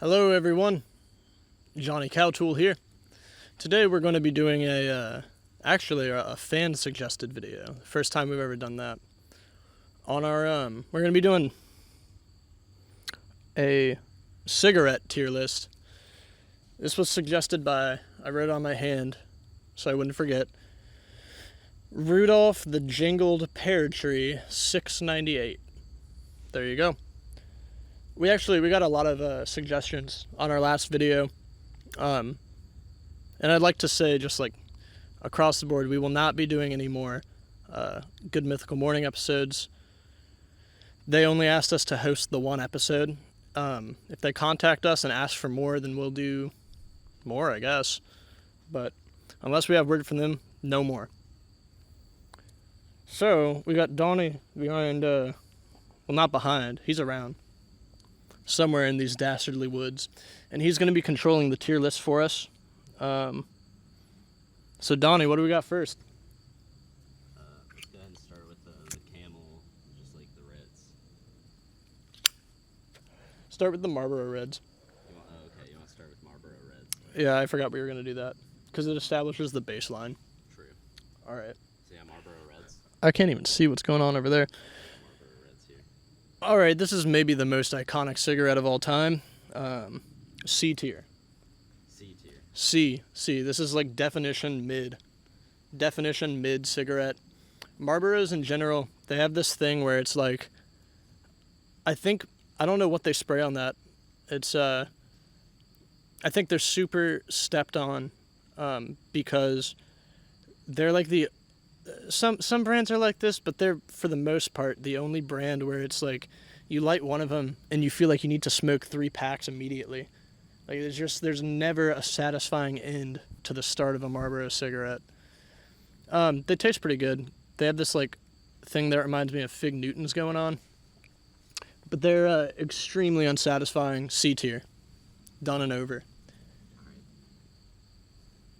Hello everyone, Jonny Cowtool here. Today we're going to be doing a fan suggested video. First time we've ever done that. On our we're going to be doing a cigarette tier list. This was suggested by, I wrote it on my hand so I wouldn't forget, Rudolph the Jingled Pear Tree 698. There you go. We got a lot of suggestions on our last video, and I'd like to say, just like across the board, we will not be doing any more Good Mythical Morning episodes. They only asked us to host the one episode. If they contact us and ask for more, then we'll do more, I guess. But unless we have word from them, no more. So we got Donnie behind, well, not behind, he's around. Somewhere in these dastardly woods, and he's going to be controlling the tier list for us. So Donnie, what do we got first? Let's go ahead and start with the Camel, just like the Reds. Start with the Marlboro Reds. You want to start with Marlboro Reds? Yeah, I forgot we were going to do that, because it establishes the baseline. True. Alright. So yeah, Marlboro Reds. I can't even see what's going on over there. Marlboro Reds here. Alright, this is maybe the most iconic cigarette of all time. C tier. C tier. C. This is like definition mid cigarette. Marlboros in general, they have this thing where it's like, I don't know what they spray on that. It's, I think they're super stepped on, because they're like some brands are like this, but they're, for the most part, the only brand where it's like, you light one of them and you feel like you need to smoke 3 packs immediately. Like, there's never a satisfying end to the start of a Marlboro cigarette. They taste pretty good. They have this, like, thing that reminds me of Fig Newtons going on. But they're extremely unsatisfying. C tier. Done and over. Alright.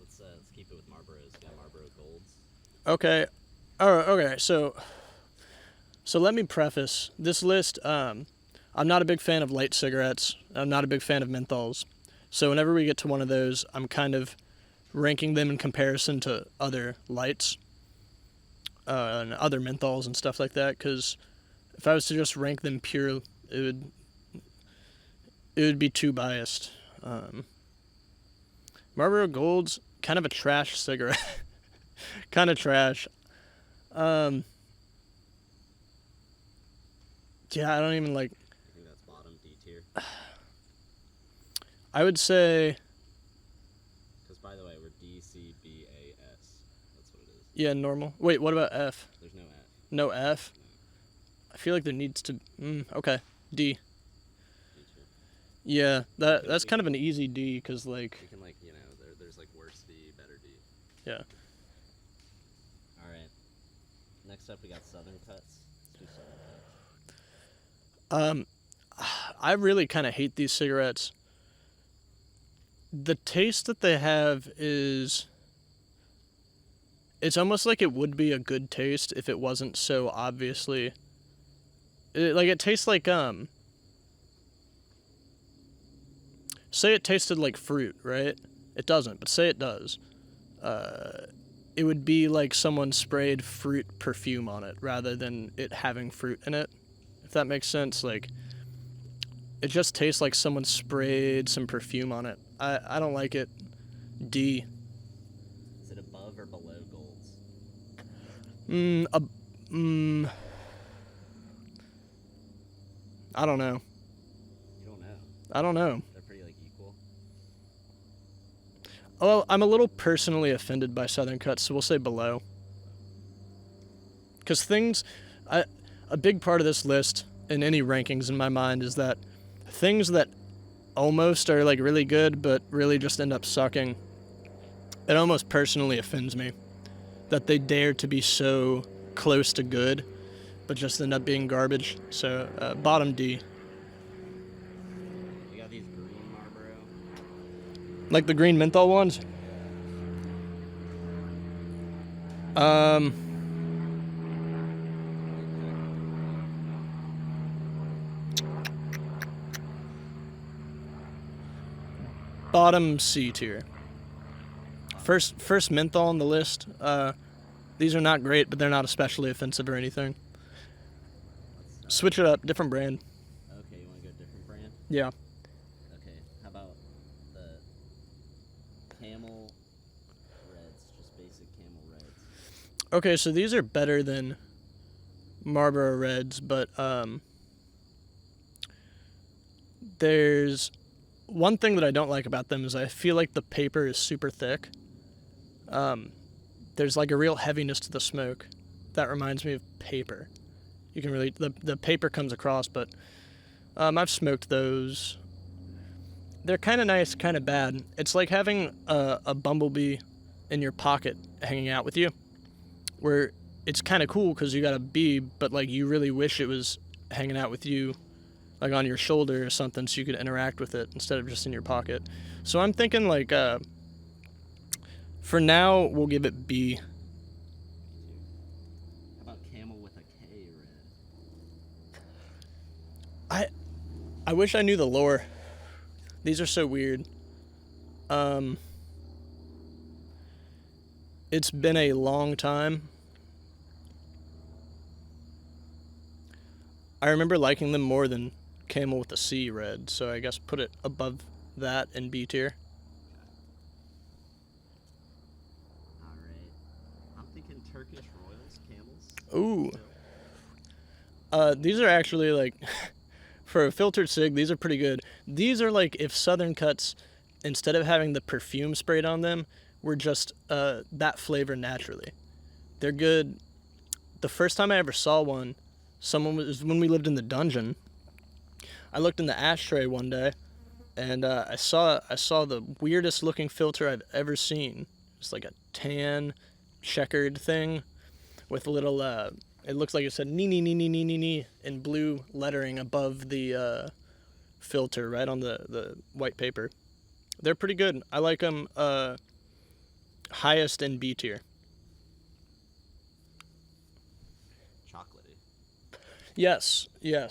Let's keep it with Marlboros. We got Marlboro Golds. Okay. Okay, so let me preface this list. I'm not a big fan of light cigarettes. I'm not a big fan of menthols. So whenever we get to one of those, I'm kind of ranking them in comparison to other lights and other menthols and stuff like that. Because if I was to just rank them pure, it would be too biased. Marlboro Gold's kind of a trash cigarette. Kind of trash. Yeah, I don't even like. I think that's bottom D tier. I would say. Because by the way, we're D C B A S. That's what it is. Yeah, normal. Wait, what about F? There's no F. No F? No. I feel like there needs to. Okay, D. D tier. Yeah, that's kind of an easy D, because like. We can there's like worse D, better D. Yeah. Alright. Next up we got Southern Cuts. Let's do Southern Cuts. I really kind of hate these cigarettes. The taste that they have is. It's almost like it would be a good taste if it wasn't so obviously. It tastes like, say it tasted like fruit, right? It doesn't, but say it does. It would be like someone sprayed fruit perfume on it rather than it having fruit in it. If that makes sense, like, it just tastes like someone sprayed some perfume on it. I don't like it. D. Is it above or below Golds? I don't know. You don't know. I don't know. They're pretty like equal. Well, I'm a little personally offended by Southern Cuts, so we'll say below. Because a big part of this list, in any rankings in my mind, is that things that almost are like really good, but really just end up sucking, it almost personally offends me that they dare to be so close to good, but just end up being garbage. So, bottom D. You got these green Marlboro. Like the green menthol ones? Bottom C tier. First menthol on the list. These are not great, but they're not especially offensive or anything. Switch it up, different brand. Okay, you want to go different brand? Yeah. Okay, how about the Camel Reds, just basic Camel Reds? Okay, so these are better than Marlboro Reds, but there's one thing that I don't like about them is I feel like the paper is super thick. There's like a real heaviness to the smoke. That reminds me of paper. You can really, the paper comes across, but I've smoked those. They're kind of nice, kind of bad. It's like having a bumblebee in your pocket hanging out with you, where it's kind of cool because you got a bee, but like you really wish it was hanging out with you, like on your shoulder or something, so you could interact with it instead of just in your pocket. So I'm thinking like, for now, we'll give it B. How about Camel with a K red? I wish I knew the lore. These are so weird. It's been a long time. I remember liking them more than Camel with a C red, so I guess put it above that in B tier. Alright. I'm thinking Turkish Royals, Camels. Ooh. These are actually like, for a filtered cig, these are pretty good. These are like if Southern Cuts, instead of having the perfume sprayed on them, were just that flavor naturally. They're good. The first time I ever saw one, when we lived in the dungeon. I looked in the ashtray one day, and I saw the weirdest looking filter I've ever seen. It's like a tan, checkered thing, with a little. It looks like it said "nee nee nee nee nee nee nee" in blue lettering above the filter, right on the white paper. They're pretty good. I like them. Highest in B tier. Chocolatey. Yes. Yeah.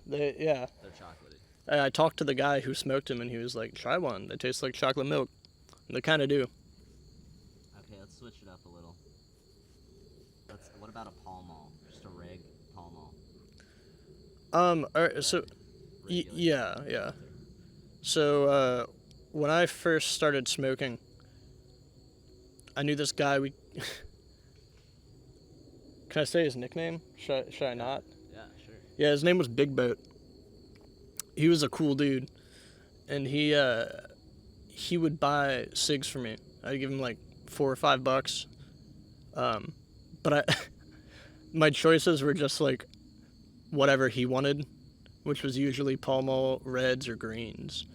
They're chocolatey. I talked to the guy who smoked them, and he was like, "Try one. They taste like chocolate milk." And they kind of do. Okay, let's switch it up a little. What about a Pall Mall? Just a reg Pall Mall. So, Regular yeah. filter. So, when I first started smoking, I knew this guy. Can I say his nickname? Should I not? Yeah, sure. Yeah, his name was Big Boat. He was a cool dude, and he would buy cigs for me. I'd give him like $4 or $5. But my choices were just like whatever he wanted, which was usually Pall Mall reds or greens.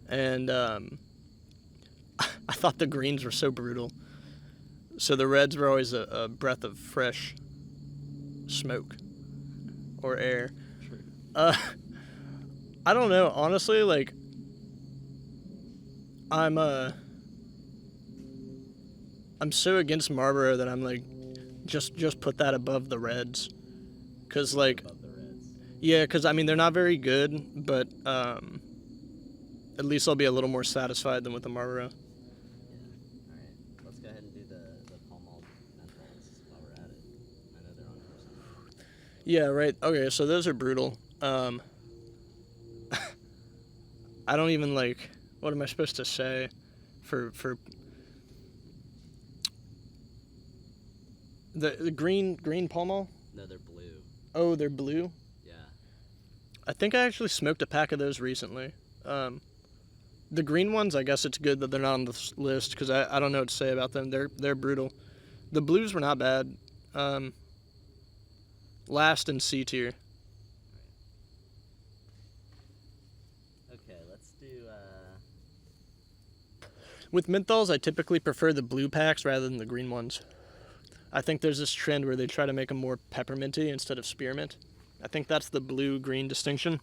And I thought the greens were so brutal. So the reds were always a breath of fresh smoke or air. True. I don't know, honestly, like I'm so against Marlboro that I'm like just put that above the reds. Cuz like Above the reds. yeah, cuz I mean they're not very good, but at least I'll be a little more satisfied than with the Marlboro. Yeah. Alright. Let's go ahead and do the Pall Mall menthols while we're at it. I know they're on here somewhere. Yeah, right. Okay, so those are brutal. I don't even like. What am I supposed to say? For the green Pall Mall? No, they're blue. Oh, they're blue. Yeah. I think I actually smoked a pack of those recently. The green ones, I guess it's good that they're not on this list because I don't know what to say about them. They're brutal. The blues were not bad. Last in C tier. Okay, let's do With menthols, I typically prefer the blue packs rather than the green ones. I think there's this trend where they try to make them more pepperminty instead of spearmint. I think that's the blue-green distinction.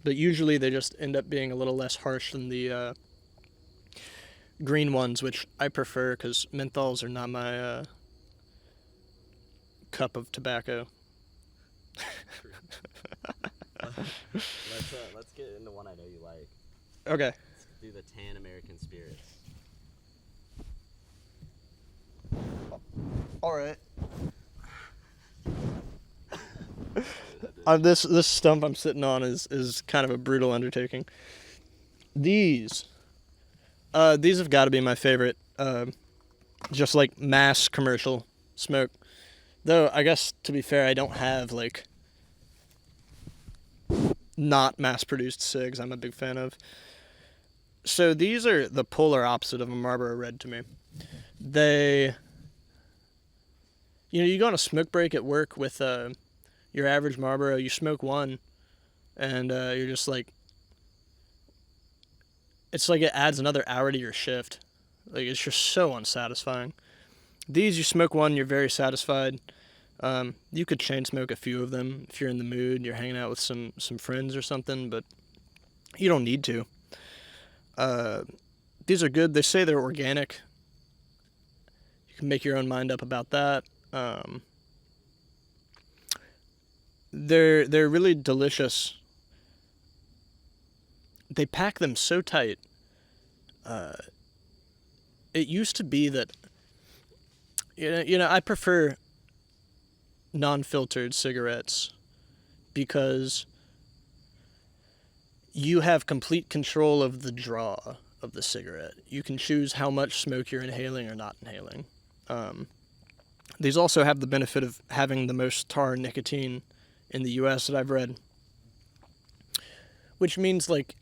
But usually they just end up being a little less harsh than the green ones, which I prefer because menthols are not my cup of tobacco. let's get into one I know you like. Okay. do the tan American spirits. All right. This stump I'm sitting on is kind of a brutal undertaking. These have got to be my favorite. Just like mass commercial smoke. Though I guess to be fair, I don't have like not mass-produced cigs I'm a big fan of. So these are the polar opposite of a Marlboro Red to me. They, you go on a smoke break at work with your average Marlboro, you smoke one, and you're just like, it's like it adds another hour to your shift. Like, it's just so unsatisfying. These, you smoke one, you're very satisfied. You could chain smoke a few of them if you're in the mood, you're hanging out with some friends or something, but you don't need to. These are good. They say they're organic. You can make your own mind up about that. They're really delicious. They pack them so tight. It used to be that, I prefer non-filtered cigarettes because you have complete control of the draw of the cigarette. You can choose how much smoke you're inhaling or not inhaling. These also have the benefit of having the most tar and nicotine in the U.S. that I've read, which means, like,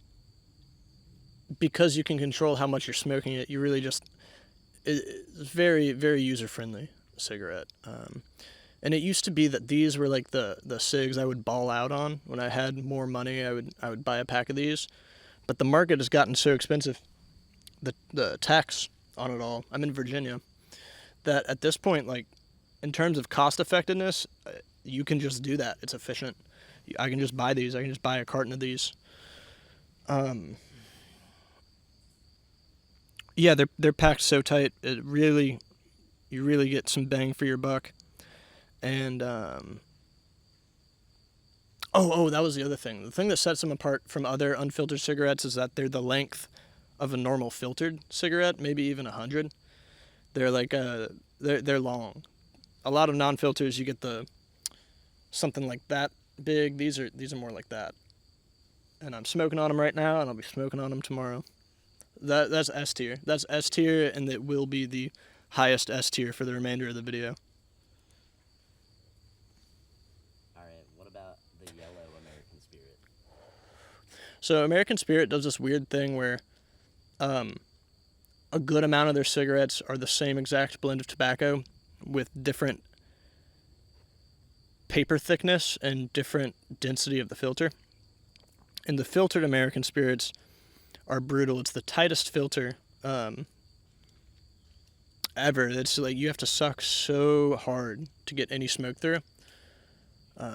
because you can control how much you're smoking it, you really just, it's very, very user-friendly cigarette. And it used to be that these were like the cigs I would ball out on. When I had more money, I would buy a pack of these. But the market has gotten so expensive, the tax on it all, I'm in Virginia, that at this point, like, in terms of cost effectiveness, you can just do that. It's efficient. I can just buy these. I can just buy a carton of these. Yeah, they're packed so tight. You really get some bang for your buck. And that was the other thing. The thing that sets them apart from other unfiltered cigarettes is that they're the length of a normal filtered cigarette, maybe even 100. They're like they're long. A lot of non-filters, you get something like that big. These are more like that. And I'm smoking on them right now, and I'll be smoking on them tomorrow. That's S tier. That's S tier, and it will be the highest S tier for the remainder of the video. Alright, what about the yellow American Spirit? So American Spirit does this weird thing where a good amount of their cigarettes are the same exact blend of tobacco with different paper thickness and different density of the filter. And the filtered American Spirits are brutal. It's the tightest filter ever. It's like you have to suck so hard to get any smoke through.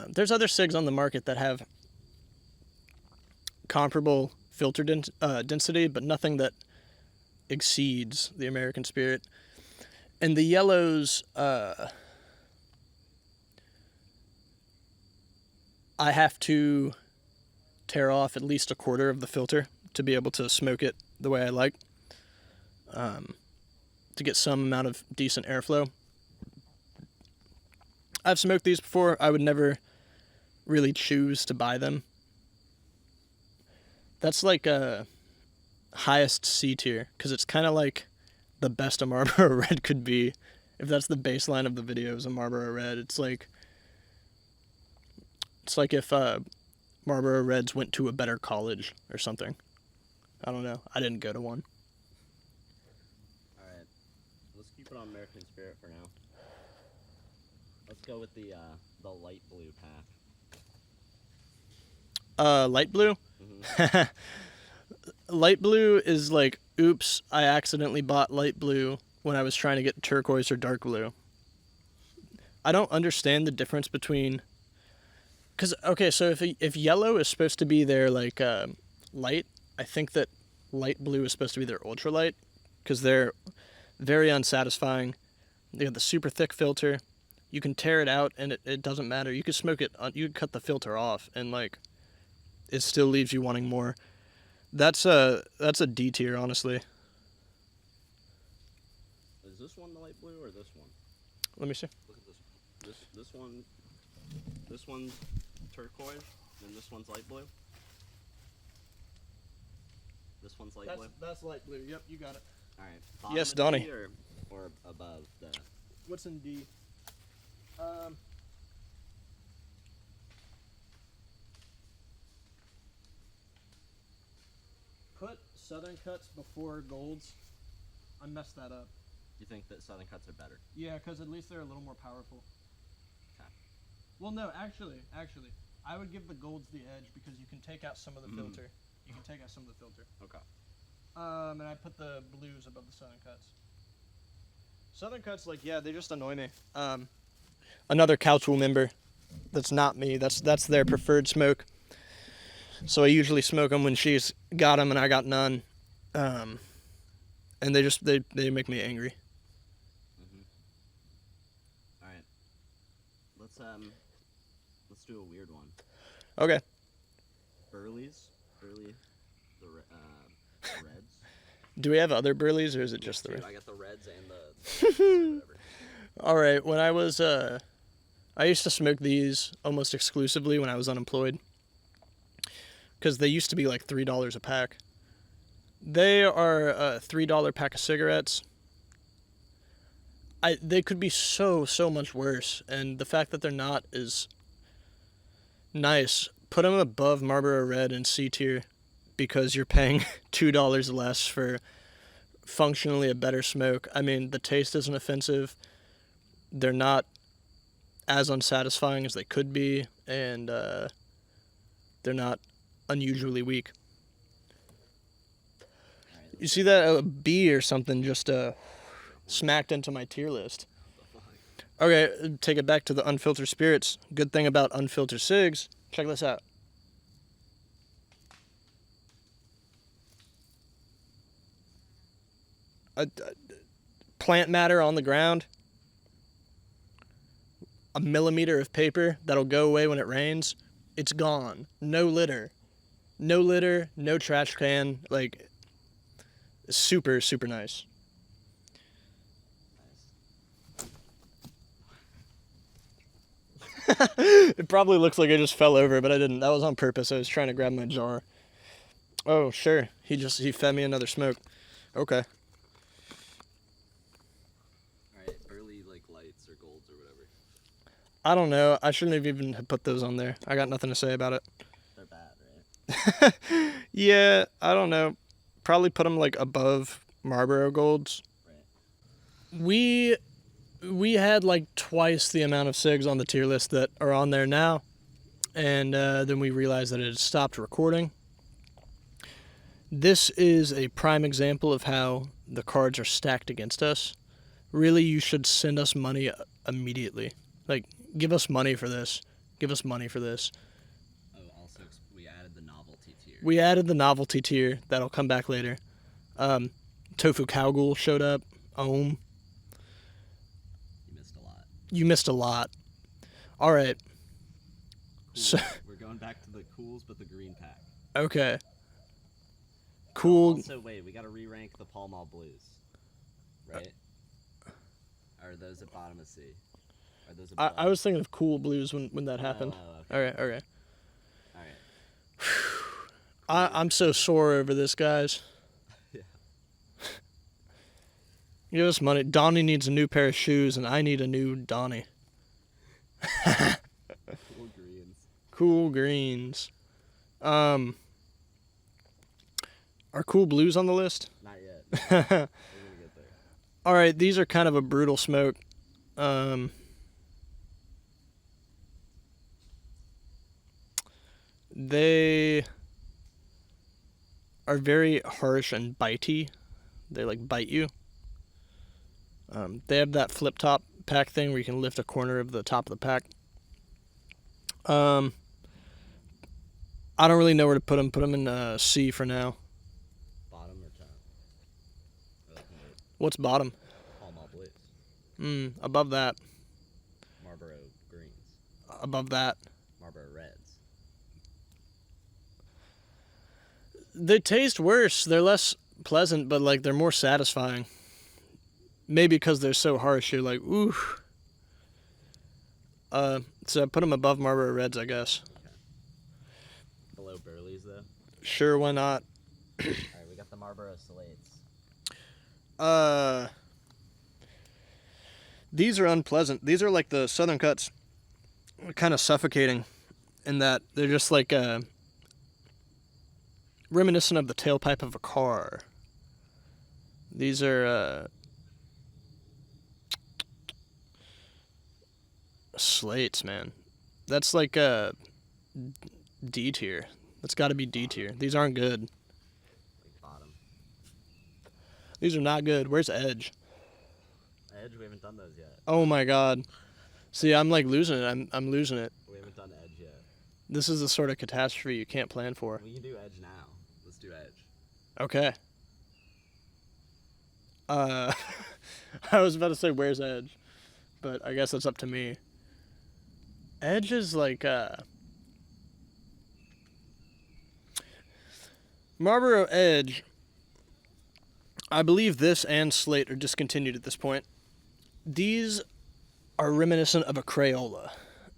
There's other cigs on the market that have comparable filter density, but nothing that exceeds the American Spirit. And the yellows, I have to tear off at least a quarter of the filter to be able to smoke it the way I like, to get some amount of decent airflow. I've smoked these before. I would never really choose to buy them. That's like a highest C tier, because it's kind of like the best a Marlboro Red could be. If that's the baseline of the video, is a Marlboro Red. It's like if Marlboro Reds went to a better college or something. I don't know. I didn't go to one. Alright, let's keep it on American Spirit for now. Let's go with the light blue pack. Light blue? Mm-hmm. Light blue is like, oops, I accidentally bought light blue when I was trying to get turquoise or dark blue. I don't understand the difference between... Because, okay, so if yellow is supposed to be their, like, light, I think that light blue is supposed to be their ultralight, because they're very unsatisfying. They have the super thick filter. You can tear it out, and it doesn't matter. You can smoke it, you can cut the filter off, and, like, it still leaves you wanting more. That's a D tier, honestly. Is this one the light blue or this one? Let me see. Look at this one. This one's turquoise, and this one's light blue. This one's light blue. That's light blue. Yep, you got it. All right. Bottom Yes, of Donnie. D or above the. What's in D? Put Southern Cuts before Golds. I messed that up. You think that Southern Cuts are better? Yeah, because at least they're a little more powerful. Okay. Well, no, actually, I would give the Golds the edge because you can take out some of the filter. You can take out some of the filter. Okay. And I put the blues above the Southern Cuts. Southern Cuts, like, yeah, they just annoy me. Another Cowtool member that's not me, that's their preferred smoke. So I usually smoke them when she's got them and I got none. And they make me angry. All right. Let's do a weird one. Okay. Burley, the reds. Do we have other Burleys or is it just the red? I got the reds and the whatever. All right. When I was I used to smoke these almost exclusively when I was unemployed. Because they used to be like $3 a pack. They are a $3 pack of cigarettes. They could be so much worse, and the fact that they're not is nice. Put them above Marlboro Red and C tier because you're paying $2 less for functionally a better smoke. I mean, the taste isn't offensive. They're not as unsatisfying as they could be, and they're not unusually weak. You see that a B or something just smacked into my tier list. Okay, take it back to the unfiltered spirits. Good thing about unfiltered cigs, check this out. Plant matter on the ground. A millimeter of paper that'll go away when it rains. It's gone. No litter. No trash can. Like, super nice. It probably looks like I just fell over, but I didn't. That was on purpose. I was trying to grab my jar. Oh, sure. He fed me another smoke. Okay. Alright, Burley like lights or golds or whatever. I don't know. I shouldn't have even put those on there. I got nothing to say about it. They're bad, right? Yeah, I don't know. Probably put them like above Marlboro Golds. Right. We had like twice the amount of cigs on the tier list that are on there now, and then we realized that it had stopped recording. This is a prime example of how the cards are stacked against us. Really, you should send us money immediately. Like, give us money for this. Give us money for this. Oh, also, we added the novelty tier. We added the novelty tier. That'll come back later. Tofu Cowghoul showed up. Ohm. You missed a lot. All right. Cool. So we're going back to the cools, but the green pack. Okay. Cool. Also, wait, we got to re-rank the Pall Mall Blues, right? Are those at bottom of C? Are those at I was thinking of Cool Blues when that happened. Okay. Okay. I'm so sore over this, guys. Yeah. Give us money. Donnie needs a new pair of shoes, and I need a new Donnie. Cool greens. Cool greens. Are Cool Blues on the list? Not yet. We're gonna get there. All right, these are kind of a brutal smoke. They are very harsh and bitey. They like bite you. They have that flip top pack thing where you can lift a corner of the top of the pack. I don't really know where to put them. Put them in C for now. Bottom or top? What's bottom? Pall Mall Blues. Above that. Marlboro Greens. Above that. Marlboro Reds. They taste worse. They're less pleasant, but like they're more satisfying. Maybe because they're so harsh, you're like, ooh. So I put them above Marlboro Reds, I guess. Okay. Below Burley's though. Sure, why not? All right, we got the Marlboro Slates. These are unpleasant. These are like the Southern Cuts, kind of suffocating, in that they're just like reminiscent of the tailpipe of a car. These are Slates, man. That's like D tier. That's got to be D tier. These aren't good. Like bottom. These are not good. Where's Edge? Edge, we haven't done those yet. Oh my God. See, I'm like losing it. I'm losing it. We haven't done Edge yet. This is the sort of catastrophe you can't plan for. We can do Edge now. Let's do Edge. Okay. I was about to say where's Edge, but I guess that's up to me. Edge is like Marlboro Edge. I believe this and Slate are discontinued at this point. These are reminiscent of a Crayola,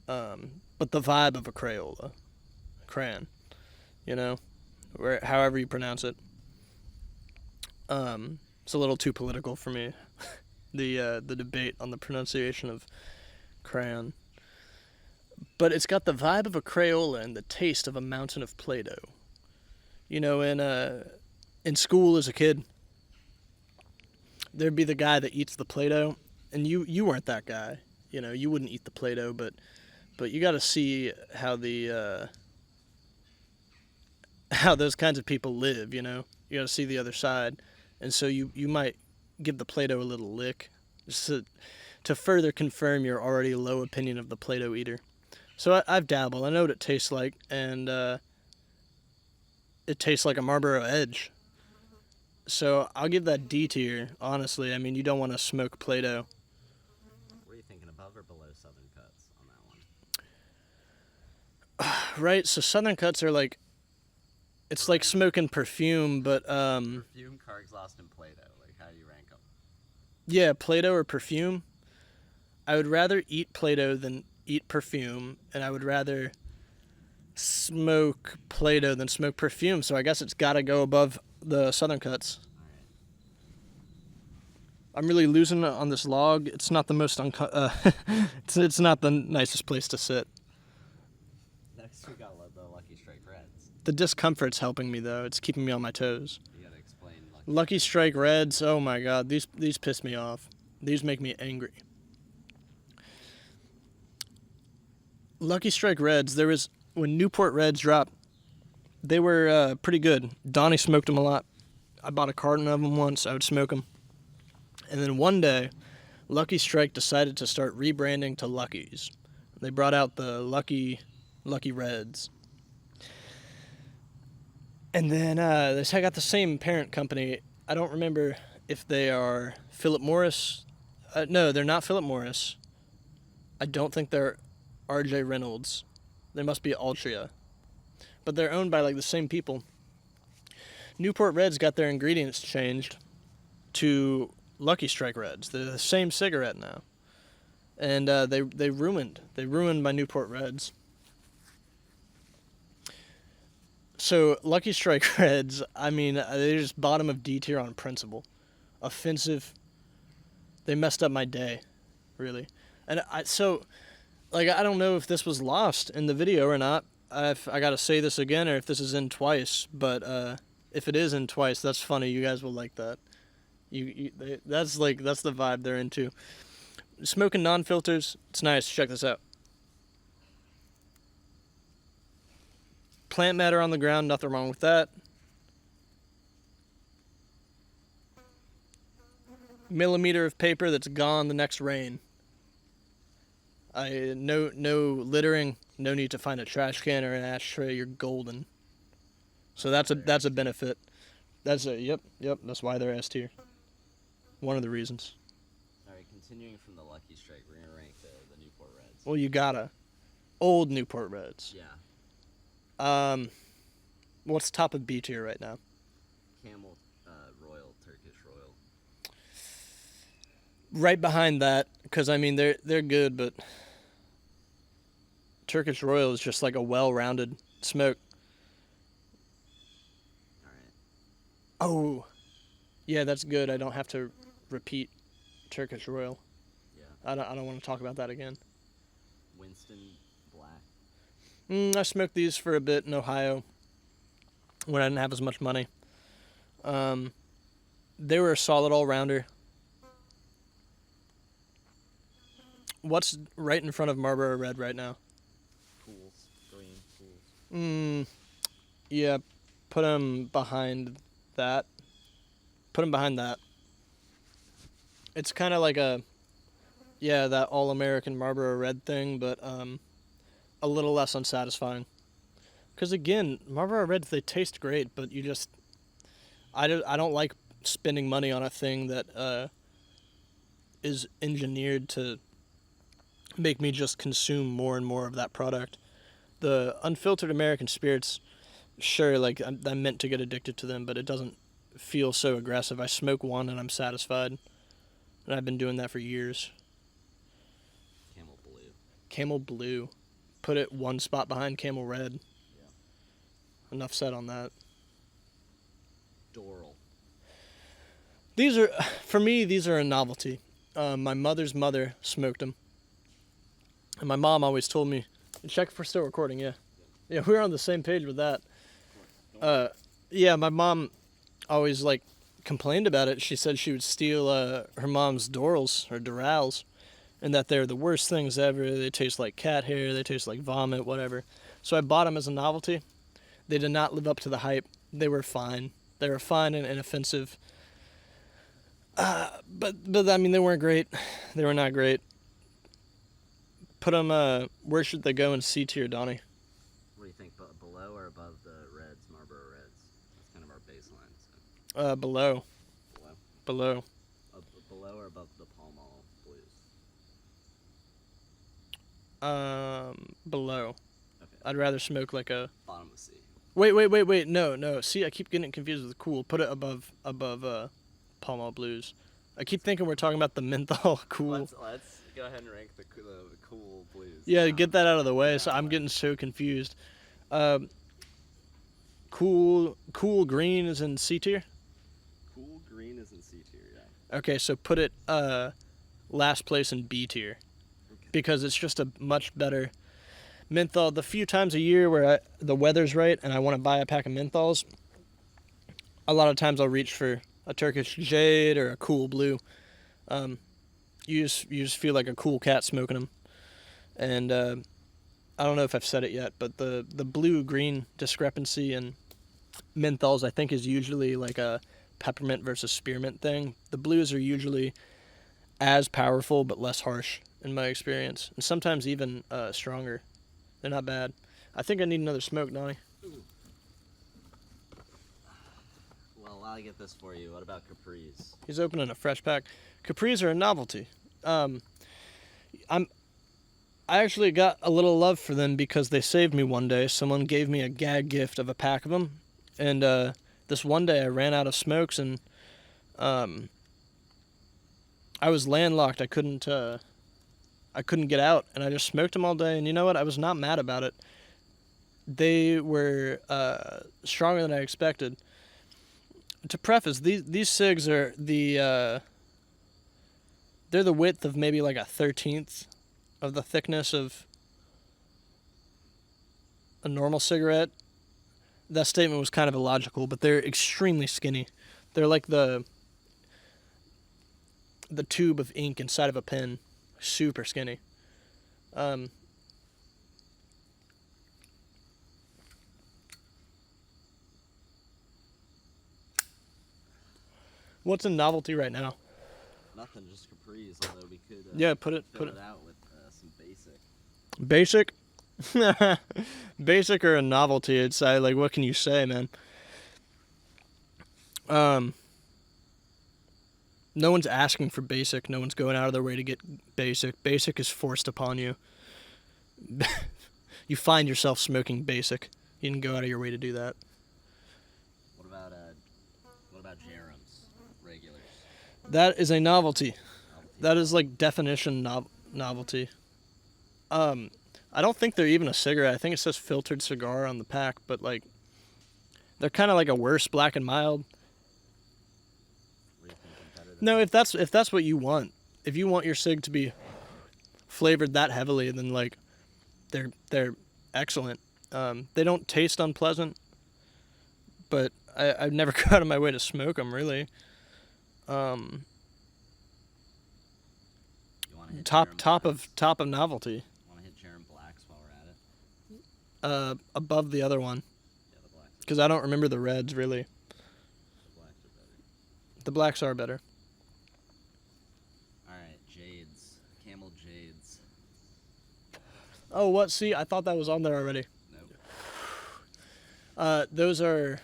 but the vibe of a Crayola, crayon, you know, however you pronounce it. It's a little too political for me. The debate on the pronunciation of crayon. But it's got the vibe of a Crayola and the taste of a mountain of Play-Doh. You know, in school as a kid, there'd be the guy that eats the Play-Doh, and you weren't that guy. You know, you wouldn't eat the Play-Doh, but you got to see how how those kinds of people live. You know, you got to see the other side, and so you might give the Play-Doh a little lick, just to further confirm your already low opinion of the Play-Doh eater. So I've dabbled. I know what it tastes like, and it tastes like a Marlboro Edge. So I'll give that D tier, honestly. I mean, you don't want to smoke Play-Doh. What are you thinking, above or below Southern Cuts on that one? Right, so Southern Cuts are like, it's like smoking perfume, but Perfume, car exhaust, and Play-Doh. Like, how do you rank them? yeah, Play-Doh or perfume. I would rather eat Play-Doh than eat perfume, and I would rather smoke Play-Doh than smoke perfume, so I guess it's got to go above the Southern Cuts. Alright. I'm really losing it on this log. It's not the most it's not the nicest place to sit. Next, we got the Lucky Strike Reds. The discomfort's helping me, though. It's keeping me on my toes. You gotta explain Lucky Strike Reds, oh my God, these piss me off. These make me angry. Lucky Strike Reds, when Newport Reds dropped, they were pretty good. Donnie smoked them a lot. I bought a carton of them once. I would smoke them. And then one day, Lucky Strike decided to start rebranding to Lucky's. They brought out the Lucky Reds. And then they got the same parent company. I don't remember if they are Philip Morris. No, they're not Philip Morris. I don't think they're R.J. Reynolds. They must be Altria. But they're owned by like the same people. Newport Reds got their ingredients changed to Lucky Strike Reds. They're the same cigarette now. And they ruined my Newport Reds. So Lucky Strike Reds, I mean, they're just bottom of D tier on principle. Offensive. They messed up my day, really. And I don't know if this was lost in the video or not. I got to say this again, or if this is in twice. But if it is in twice, that's funny. You guys will like that. That's the vibe they're into. Smoking non-filters, it's nice. Check this out. Plant matter on the ground, nothing wrong with that. Millimeter of paper that's gone the next rain. No littering, no need to find a trash can or an ashtray. You're golden. So that's a benefit. Yep. That's why they're S tier. One of the reasons. All right, continuing from the Lucky Strike, we're gonna rank the Newport Reds. Well, you gotta. Old Newport Reds. Yeah. What's top of B tier right now? Camel Royal, Turkish Royal. Right behind that, because I mean they're good, but Turkish Royal is just like a well-rounded smoke. All right. Oh, yeah, that's good. I don't have to repeat Turkish Royal. Yeah. I don't want to talk about that again. Winston Black. I smoked these for a bit in Ohio when I didn't have as much money. They were a solid all-rounder. What's right in front of Marlboro Red right now? Cools. Green. Cools. Yeah, put them behind that. Put them behind that. It's kind of like that all-American Marlboro Red thing, but a little less unsatisfying. Because again, Marlboro Reds, they taste great, but I don't like spending money on a thing that is engineered to make me just consume more and more of that product. The unfiltered American spirits, sure, like I'm meant to get addicted to them, but it doesn't feel so aggressive. I smoke one and I'm satisfied, and I've been doing that for years. Camel Blue. Camel Blue, put it one spot behind Camel Red. Yeah. Enough said on that. Doral. For me, these are a novelty. My mother's mother smoked them, and my mom always told me, check if we're still recording. Yeah, we're on the same page with that. My mom always like complained about it. She said she would steal her mom's Dorals or Durals, and that they're the worst things ever. They taste like cat hair. They taste like vomit. Whatever. So I bought them as a novelty. They did not live up to the hype. They were fine. They were fine and inoffensive. But I mean, they weren't great. They were not great. Put them, where should they go in C tier, Donnie? What do you think? Below or above the Reds, Marlboro Reds? That's kind of our baseline. So. Below. Below or above the Pall Mall Blues? Below. Okay. I'd rather smoke like a... Bottom of C. Wait. No. See, I keep getting it confused with Cool. Put it above Pall Mall Blues. I keep thinking we're talking about the menthol Cool. Let's go ahead and rank the cool blues. Yeah, get that out of the way. So I'm getting so confused. Cool Green is in C tier? Cool Green is in C tier, yeah. Okay, so put it last place in B tier. Okay. Because it's just a much better menthol. The few times a year where the weather's right and I want to buy a pack of menthols, a lot of times I'll reach for a Turkish Jade or a Cool Blue. You just feel like a cool cat smoking them. And I don't know if I've said it yet, but the blue-green discrepancy in menthols I think is usually like a peppermint versus spearmint thing. The blues are usually as powerful but less harsh in my experience, and sometimes even stronger. They're not bad. I think I need another smoke, Donnie. Well, while I get this for you, what about Capris? He's opening a fresh pack. Capris are a novelty. I actually got a little love for them because they saved me one day. Someone gave me a gag gift of a pack of them, and this one day I ran out of smokes, and I was landlocked. I couldn't get out, and I just smoked them all day. And you know what? I was not mad about it. They were stronger than I expected. To preface, these cigs are they're the width of maybe like a 13th of the thickness of a normal cigarette. That statement was kind of illogical, but they're extremely skinny. They're like the tube of ink inside of a pen. Super skinny. What's a novelty right now? Nothing, just Capris. Although we could put it out with some basic. basic. Basic or a novelty? It's like, what can you say, man? No one's asking for basic. No one's going out of their way to get basic. Basic is forced upon you. You find yourself smoking basic. You didn't go out of your way to do that. Durham's. Regulars. That is a novelty. Novelty. That is like definition novelty. I don't think they're even a cigarette. I think it says filtered cigar on the pack, but like they're kind of like a worse Black and Mild. No, if that's what you want. If you want your cig to be flavored that heavily, then like they're excellent. They don't taste unpleasant, but I've never gone out of my way to smoke them really. Top of novelty. Want to hit Jerem Blacks while we're at it? Above the other one. Yeah, the Blacks. Because I don't remember the reds really. The Blacks are better. The blacks are better. All right, Jades. Camel Jades. Oh, what? See, I thought that was on there already. Nope. Those are.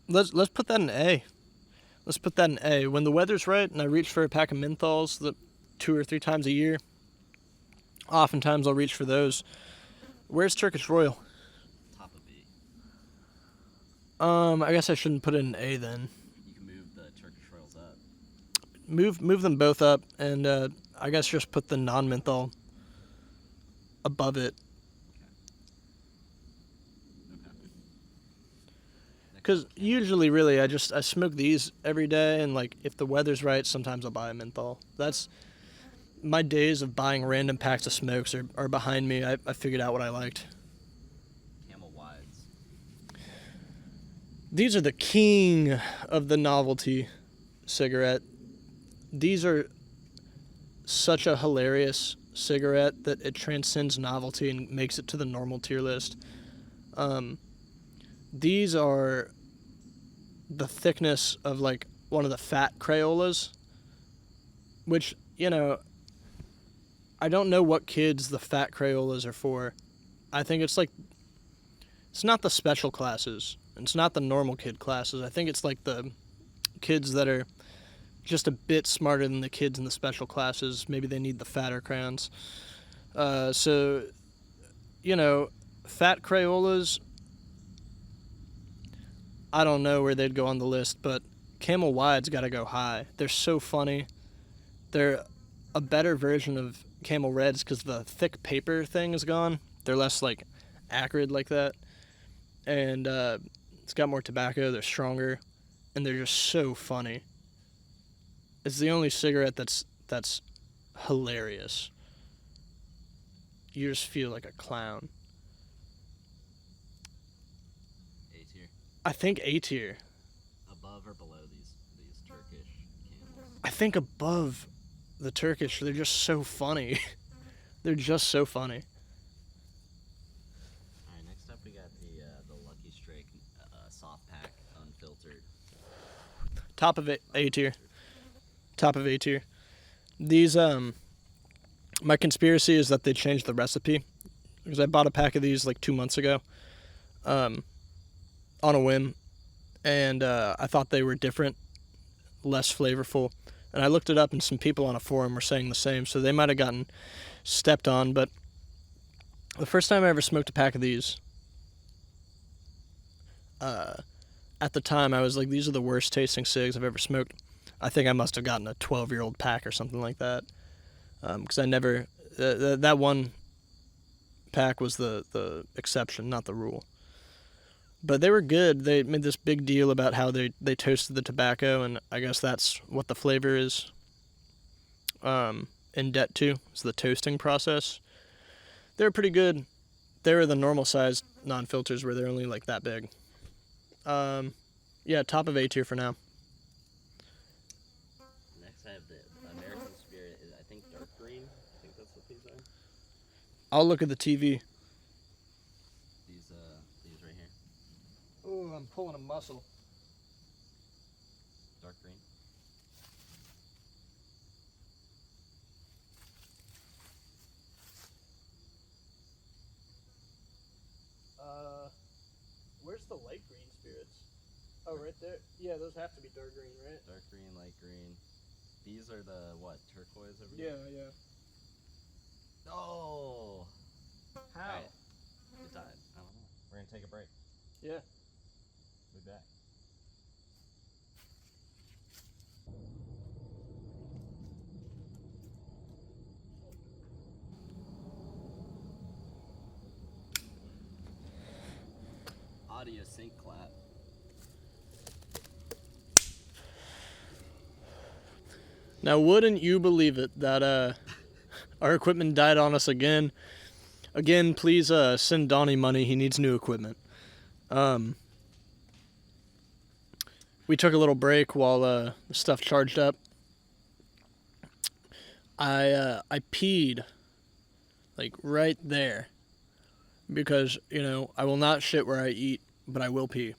Let's put that in A. Let's put that in A. When the weather's right and I reach for a pack of menthols 2 or 3 times a year, oftentimes I'll reach for those. Where's Turkish Royal? Top of B. I guess I shouldn't put it in A then. You can move the Turkish Royals up. Move them both up, and I guess just put the non-menthol above it. Because usually, really, I smoke these every day, and like if the weather's right, sometimes I'll buy a menthol. That's my days of buying random packs of smokes are behind me. I figured out what I liked. Camel Wides. These are the king of the novelty cigarette. These are such a hilarious cigarette that it transcends novelty and makes it to the normal tier list. These are the thickness of like one of the fat Crayolas, which, you know, I don't know what kids the fat Crayolas are for. I think it's not the special classes. It's not the normal kid classes. I think it's like the kids that are just a bit smarter than the kids in the special classes. Maybe they need the fatter crayons. So, you know, fat Crayolas, I don't know where they'd go on the list, but Camel Wide's got to go high. They're so funny. They're a better version of Camel Reds because the thick paper thing is gone. They're less like acrid like that, and it's got more tobacco. They're stronger, and they're just so funny. It's the only cigarette that's hilarious. You just feel like a clown. A tier. I think A tier. Above or below these Turkish Camels? I think above the Turkish. They're just so funny. They're just so funny. All right, next up we got the Lucky Strike soft pack unfiltered. Top of A tier. Top of A tier. These my conspiracy is that they changed the recipe because I bought a pack of these like 2 months ago, on a whim, and I thought they were different, less flavorful, and I looked it up and some people on a forum were saying the same, so they might have gotten stepped on. But the first time I ever smoked a pack of these, at the time I was like, these are the worst tasting cigs I've ever smoked. I think I must have gotten a 12-year-old pack or something like that, because I never that one pack was the exception, not the rule. But they were good. They made this big deal about how they toasted the tobacco, and I guess that's what the flavor is in debt to. It's the toasting process. They were pretty good. They were the normal sized non-filters where they're only like that big. Yeah, top of A tier for now. Next I have the American Spirit. I think dark green. I think that's what these are. I'll look at the TV. These right here. Oh, I'm pulling a muscle. Dark green. Where's the light green spirits? Oh, right there. Yeah, those have to be dark green, right? Dark green, light green. These are the what? Turquoise over Yeah, here? yeah. Oh! How? Alright. It died. I don't know. We're gonna take a break. Yeah. right back. Audio sync clap. Now, wouldn't you believe it that our equipment died on us again? Again, please send Donnie money. He needs new equipment. We took a little break while the stuff charged up. I peed like right there because, you know, I will not shit where I eat, but I will pee.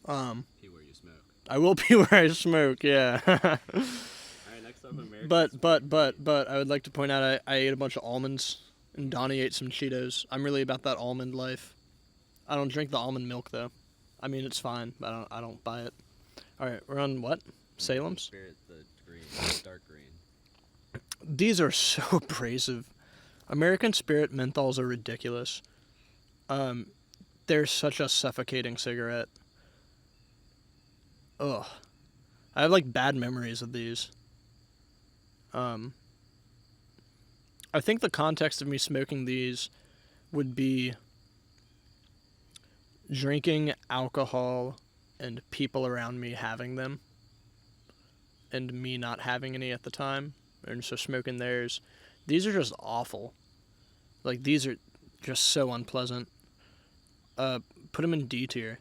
Pee where you smoke. I will pee where I smoke, yeah. Alright, next up, American But I would like to point out I ate a bunch of almonds and Donnie ate some Cheetos. I'm really about that almond life. I don't drink the almond milk though. I mean, it's fine, but I don't buy it. All right, we're on what? Salem's? Spirit, the green, dark green. These are so abrasive. American Spirit menthols are ridiculous. They're such a suffocating cigarette. Ugh. I have like bad memories of these. I think the context of me smoking these would be drinking alcohol and people around me having them and me not having any at the time, and so smoking theirs. These are just awful. Like, these are just so unpleasant. Put them in D tier.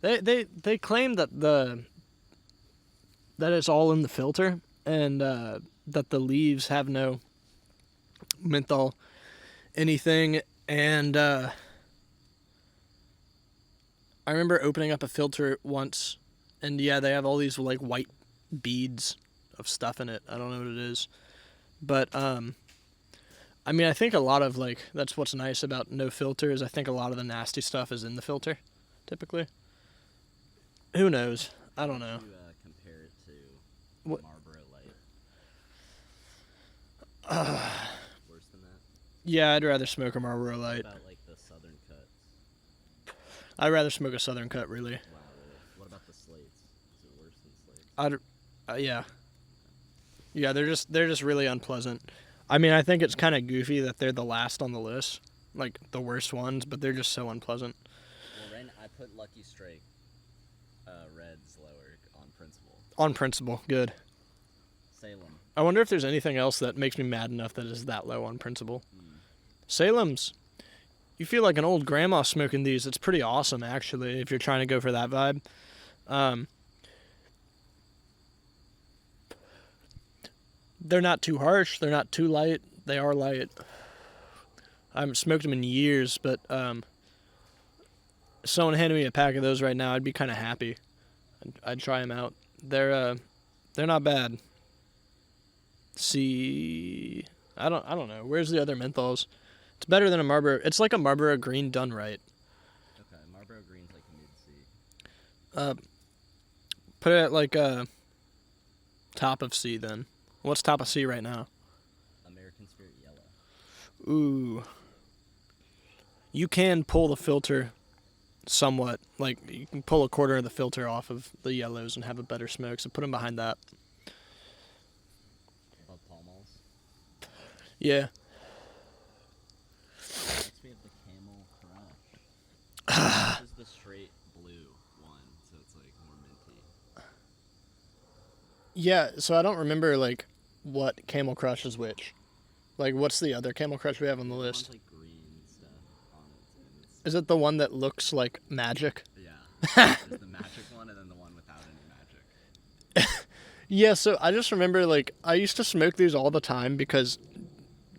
They claim that it's all in the filter, and that the leaves have no menthol anything, and I remember opening up a filter once, and yeah, they have all these like white beads of stuff in it. I don't know what it is, but I mean, I think a lot of like, that's what's nice about no filter is I think a lot of the nasty stuff is in the filter, typically. Who knows? I don't know. Compare it to What? Marlboro Light. Worse than that? Yeah, I'd rather smoke a Marlboro Light. What about like the Southern cuts? I'd rather smoke a Southern Cut, really. Wow, really? What about the slates? Is it worse than slates? Yeah. Yeah, they're just really unpleasant. I mean, I think it's kind of goofy that they're the last on the list, like the worst ones, but they're just so unpleasant. Well, Ren, I put Lucky Strike reds lower on principle. On principle, good. Salem. I wonder if there's anything else that makes me mad enough that is that low on principle. Salem's. You feel like an old grandma smoking these. It's pretty awesome, actually, if you're trying to go for that vibe. They're not too harsh. They're not too light. They are light. I haven't smoked them in years, but if someone handed me a pack of those right now, I'd be kind of happy. I'd try them out. They're not bad. See, I don't know. Where's the other menthols? It's better than a Marlboro. It's like a Marlboro Green done right. Okay, Marlboro Green's like mid-C. Put it at like top of C then. What's top of C right now? American Spirit Yellow. Ooh. You can pull the filter somewhat. Like, you can pull a quarter of the filter off of the yellows and have a better smoke, so put them behind that. Above Pall Malls. Yeah. Next we have the Camel Crush. This is the straight blue one, so it's like more minty. Yeah, so I don't remember, like, what Camel Crush is which. Like, what's the other Camel Crush we have on the list? One's like green stuff on it. And it's, Is it the one that looks like magic? yeah. There's the magic one and then the one without any magic. Yeah, so I just remember, like, I used to smoke these all the time because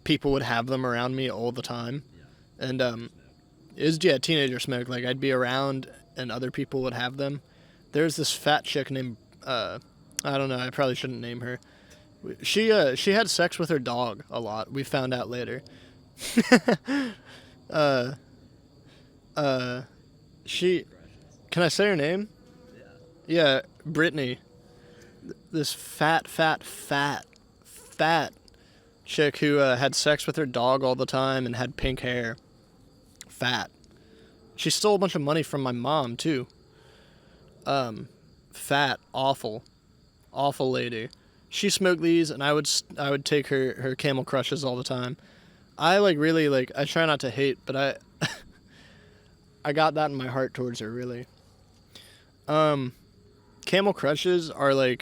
people would have them around me all the time. Yeah. And, it was, yeah, teenager smoke. Like, I'd be around and other people would have them. There's this fat chick named, I don't know, I probably shouldn't name her. She had sex with her dog a lot. We found out later. She, can I say her name? Yeah. Yeah, Brittany. This fat chick who had sex with her dog all the time and had pink hair. Fat. She stole a bunch of money from my mom too. Fat, awful lady. She smoked these, and I would take her Camel Crushes all the time. I really I try not to hate, but I I got that in my heart towards her, really. Camel Crushes are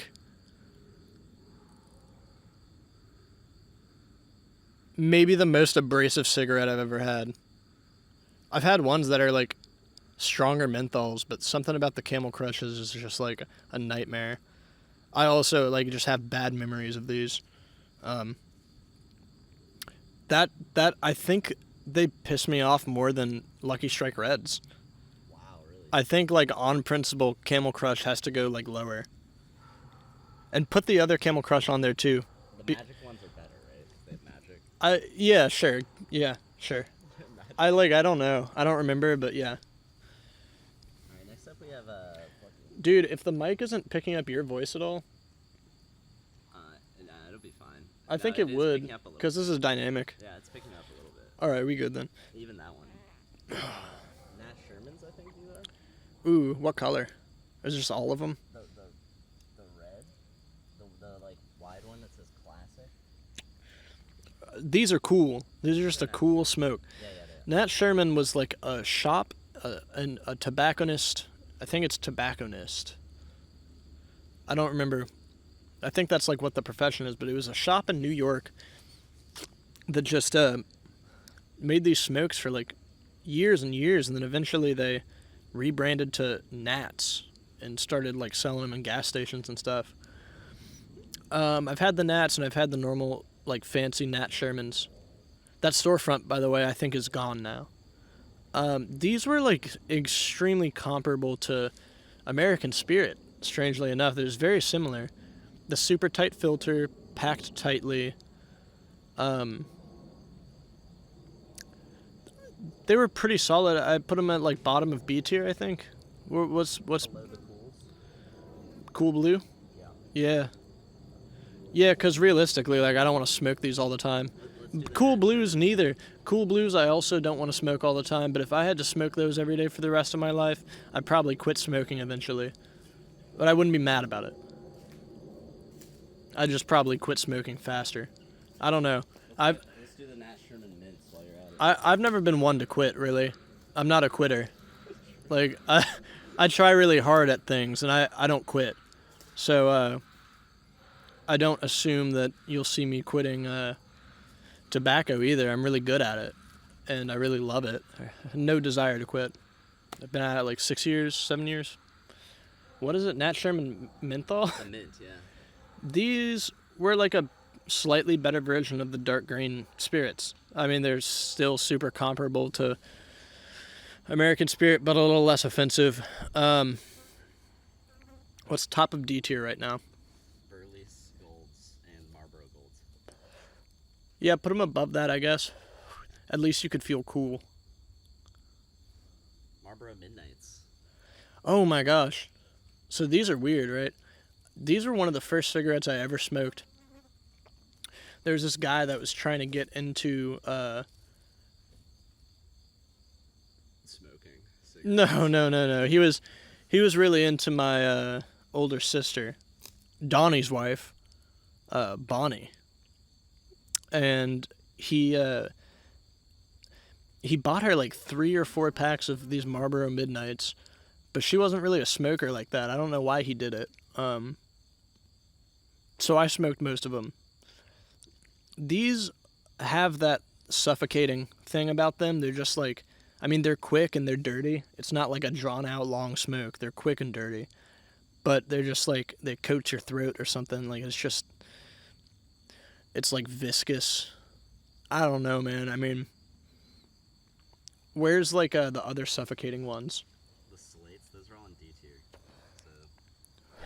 maybe the most abrasive cigarette I've ever had. I've had ones that are stronger menthols, but something about the Camel Crushes is just a nightmare. I also just have bad memories of these. That I think they piss me off more than Lucky Strike Reds. Wow, really? I think on principle, Camel Crush has to go lower. And put the other Camel Crush on there too. The magic ones are better, right? They have magic. Yeah, sure. I don't know. I don't remember, but yeah. Alright, next up we have Dude, if the mic isn't picking up your voice at all, nah, it'll be fine. I think it would, because this is dynamic. Yeah, it's picking up a little bit. Alright, we good then. Even that one. Nat Sherman's, I think these are. Ooh, what color? Is just all of them? The red, the wide one that says classic. These are cool. These are just a cool smoke. Yeah. Nat Sherman was a shop, a tobacconist. I think it's tobacconist. I don't remember. I think that's what the profession is, but it was a shop in New York that just made these smokes for years and years, and then eventually they rebranded to Nats and started selling them in gas stations and stuff. I've had the Nats and I've had the normal fancy Nat Shermans. That storefront, by the way, I think is gone now. These were extremely comparable to American Spirit, strangely enough. They're very similar. The super tight filter, packed tightly. They were pretty solid. I put them at bottom of B tier, I think. What's Below the cools. Cool Blue? Yeah. Yeah, because realistically, I don't want to smoke these all the time. Cool Blues, neither. Cool Blues, I also don't want to smoke all the time, but if I had to smoke those every day for the rest of my life, I'd probably quit smoking eventually. But I wouldn't be mad about it. I'd just probably quit smoking faster. I don't know. Let's do the Nat Sherman mints while you're at it. I've never been one to quit, really. I'm not a quitter. I try really hard at things, and I don't quit. So, I don't assume that you'll see me quitting tobacco either. I'm really good at it, and I really love it. No desire to quit. I've been at it 6 years, 7 years. What is it? Nat Sherman menthol? The mint, yeah. These were a slightly better version of the dark green spirits. I mean, they're still super comparable to American Spirit, but a little less offensive. What's top of D tier right now? Burley's Golds and Marlboro Golds. Yeah, put them above that, I guess. At least you could feel cool. Marlboro Midnights. Oh my gosh. So these are weird, right? These were one of the first cigarettes I ever smoked. There was this guy that was trying to get into Smoking. No. He was really into my older sister, Donnie's wife, Bonnie. And he bought her 3 or 4 packs of these Marlboro Midnights, but she wasn't really a smoker like that. I don't know why he did it. So I smoked most of them. These have that suffocating thing about them. They're just they're quick and they're dirty. It's not a drawn out long smoke. They're quick and dirty. But they're just they coat your throat or something. It's viscous. I don't know, man. I mean, where's the other suffocating ones? The slates, those are all in D tier. So,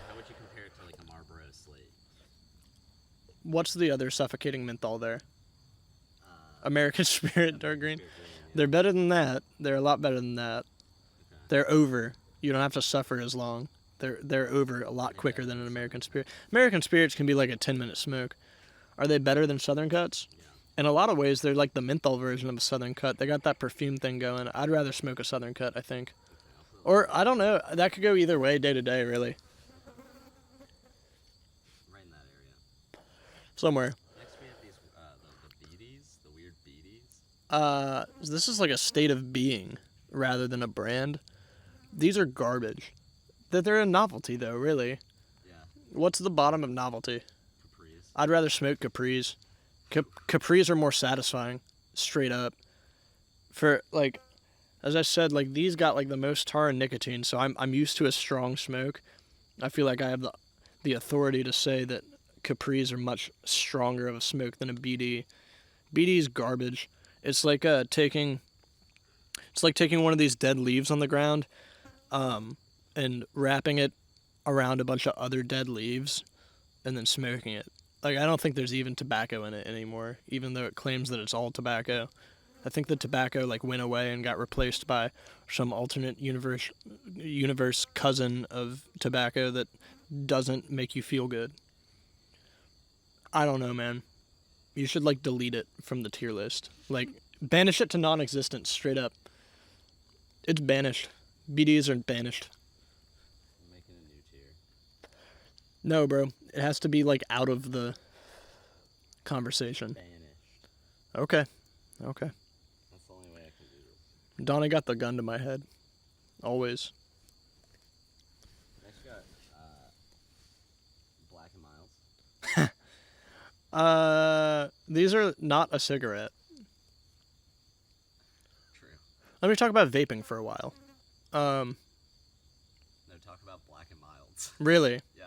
how would you compare it to a Marlboro slate? What's the other suffocating menthol there? American Spirit Dark Green. Green, yeah. They're better than that. They're a lot better than that. Okay. They're over. You don't have to suffer as long. They're over a lot quicker than an American Spirit. American Spirits can be a 10-minute smoke. Are they better than Southern Cuts? In a lot of ways, they're like the menthol version of a Southern Cut. They got that perfume thing going. I'd rather smoke a Southern Cut, I think. Or, I don't know. That could go either way, day to day, really. Right in that area. Somewhere. Next we have these, the beaties, the weird beaties. This is like a state of being rather than a brand. These are garbage. They're a novelty, though, really. Yeah. What's the bottom of novelty? Capris. I'd rather smoke Capris. Capris are more satisfying, straight up. For, like, as I said, like, these got, like, the most tar and nicotine, so I'm used to a strong smoke. I feel like I have the authority to say that Capris are much stronger of a smoke than a BD. BD's garbage. It's like taking one of these dead leaves on the ground, and wrapping it around a bunch of other dead leaves, and then smoking it. Like, I don't think there's even tobacco in it anymore, even though it claims that it's all tobacco. I think the tobacco, like, went away and got replaced by some alternate universe cousin of tobacco that doesn't make you feel good. I don't know, man. You should, like, delete it from the tier list. Like, banish it to non-existence, straight up. It's banished. BDs are banished. I'm making a new tier. No, bro. It has to be, like, out of the conversation. Banished. Okay. That's the only way I can do this. Donnie got the gun to my head. Always. Next we got, Black and Milds. These are not a cigarette. True. Let me talk about vaping for a while. No, talk about Black and Milds. Really? Yeah.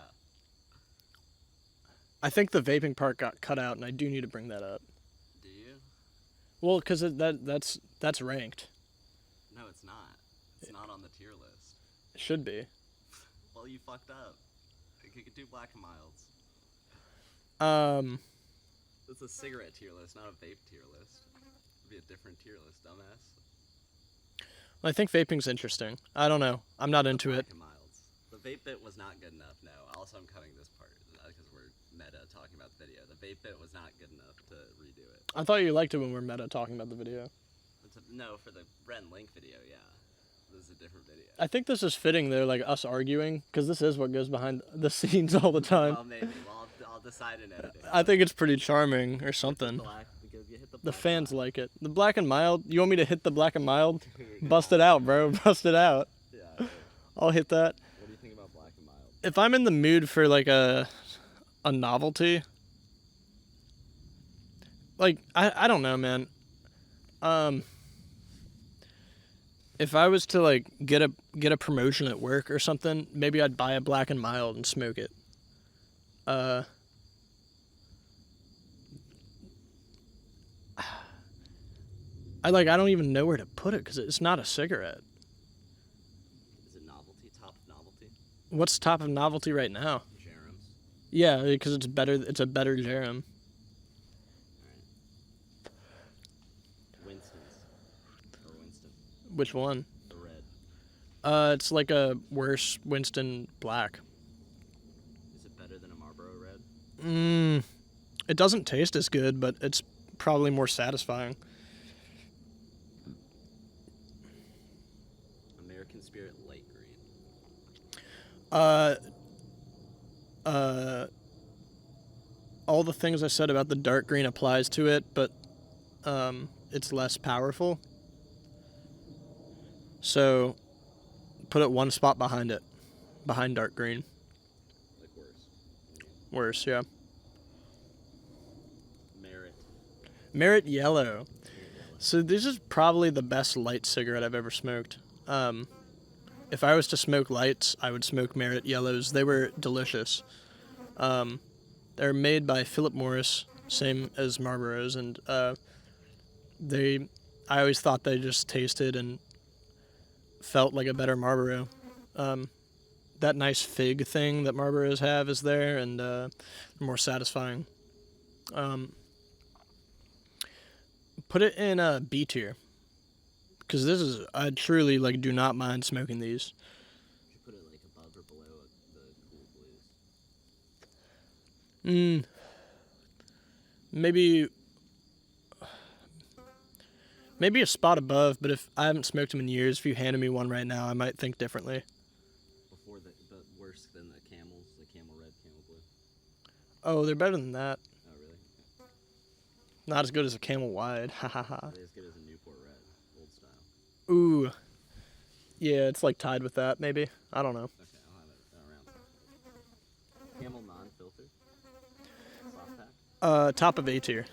I think the vaping part got cut out, and I do need to bring that up. Do you? Well, because that's ranked. No, it's not. It's not on the tier list. It should be. Well, you fucked up. You could do Black and Milds. It's a cigarette tier list, not a vape tier list. It'd be a different tier list, dumbass. I think vaping's interesting. I don't know. I'm not into it. Black and Milds. The vape bit was not good enough, no. Also, I'm cutting this part, because we're meta talking about the video. The vape bit was not good enough to redo it. I thought you liked it when we were meta talking about the video. No, for the Ren Link video, yeah. This is a different video. I think this is fitting, though, like us arguing, because this is what goes behind the scenes all the time. Well, maybe. Well, I'll decide in editing. I think it's pretty charming or something. Because you hit the The black fans line. like it. The black and mild. You want me to hit the black and mild? Bust it out, bro. Bust it out. Yeah. I'll hit that. What do you think about Black and Mild? If I'm in the mood for like a novelty, like I don't know, man. If I was to like get a promotion at work or something, maybe I'd buy a black and mild and smoke it. I don't even know where to put it because it's not a cigarette. Is it novelty? Top of novelty? What's top of novelty right now? Jerem's. Yeah, because it's better. It's a better Jerem. Alright. Winston's. Or Winston. Which one? The red. It's like a worse Winston Black. Is it better than a Marlboro red? It doesn't taste as good, but it's probably more satisfying. American Spirit light green. All the things I said about the dark green applies to it, but it's less powerful. So put it one spot behind it, behind dark green. Like worse. Worse, yeah. Merit. Merit yellow. So this is probably the best light cigarette I've ever smoked. If I was to smoke lights, I would smoke Merit yellows. They were delicious. They're made by Philip Morris, same as Marlboros, and I always thought they just tasted and felt like a better Marlboro. That nice fig thing that Marlboros have is there, and more satisfying. Put it in a B tier, because I truly do not mind smoking these. Should put it like above or below the cool blues. Maybe Maybe a spot above, but if I haven't smoked them in years, if you handed me one right now, I might think differently. Before but worse than the Camels, the Camel Red, Camel Blue. Oh, they're better than that. Oh, really? Okay. Not as good as a Camel Wide. Ha ha ha. Are they as good as a Newport Red, old style? Ooh. Yeah, it's like tied with that, maybe. I don't know. Okay, I'll have it around. Camel non-filtered? Soft pack? Top of A tier.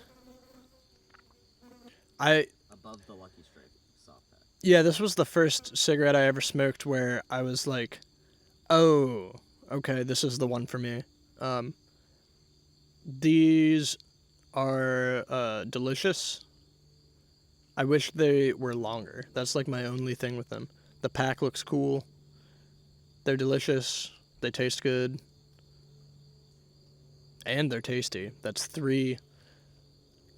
Above the Lucky Strike soft pack. Yeah, this was the first cigarette I ever smoked where I was like, oh, okay, this is the one for me. These are delicious. I wish they were longer. That's like my only thing with them. The pack looks cool. They're delicious. They taste good. And they're tasty. That's 3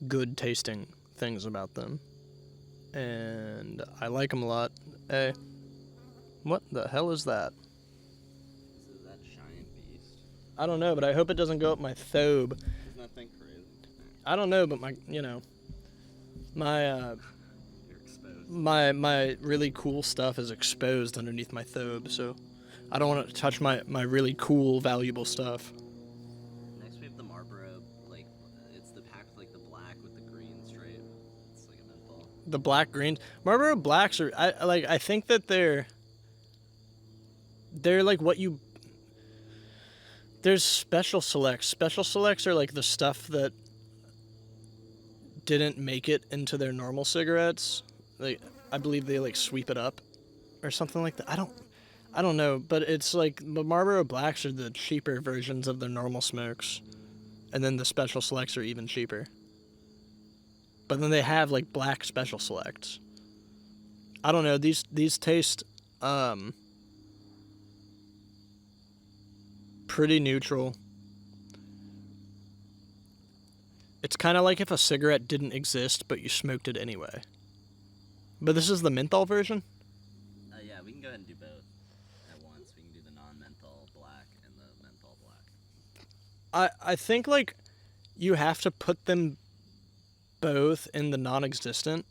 good tasting things about them. And I like them a lot. Hey, what the hell is that? Is that giant beast? I don't know, but I hope it doesn't go up my thobe. Isn't that thing crazy? I don't know, but my You're exposed. my really cool stuff is exposed underneath my thobe, so I don't want to touch my really cool, valuable stuff. Next we have the Marlboro, like, it's the pack with, like, the black with the green stripe. It's like a menthol. The black greens, Marlboro blacks are I think that they're like what you. There's special selects. Special selects are like the stuff that didn't make it into their normal cigarettes. Like I believe they like sweep it up or something like that. I don't know, but it's like the Marlboro blacks are the cheaper versions of their normal smokes, and then the special selects are even cheaper. But then they have like black special selects. I don't know, these taste pretty neutral. It's kind of like if a cigarette didn't exist, but you smoked it anyway. But this is the menthol version? Yeah, we can go ahead and do both at once. We can do the non-menthol black and the menthol black. I think, like, you have to put them both in the non-existent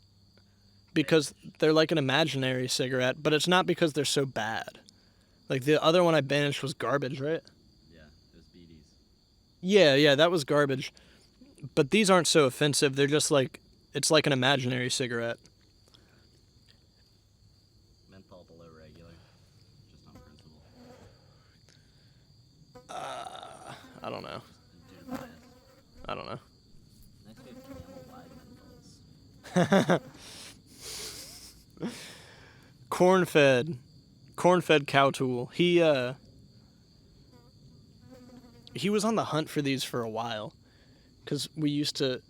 because they're like an imaginary cigarette, but it's not because they're so bad. Like, the other one I banished was garbage, right? Yeah, those beaties. Yeah, that was garbage. But these aren't so offensive. They're just like, it's like an imaginary cigarette. Menthol below regular, just on principle. I don't know. Just due to bias. I don't know. Next we have Camel Wide menthols. Corn-fed Cowtool. He was on the hunt for these for a while, because we used to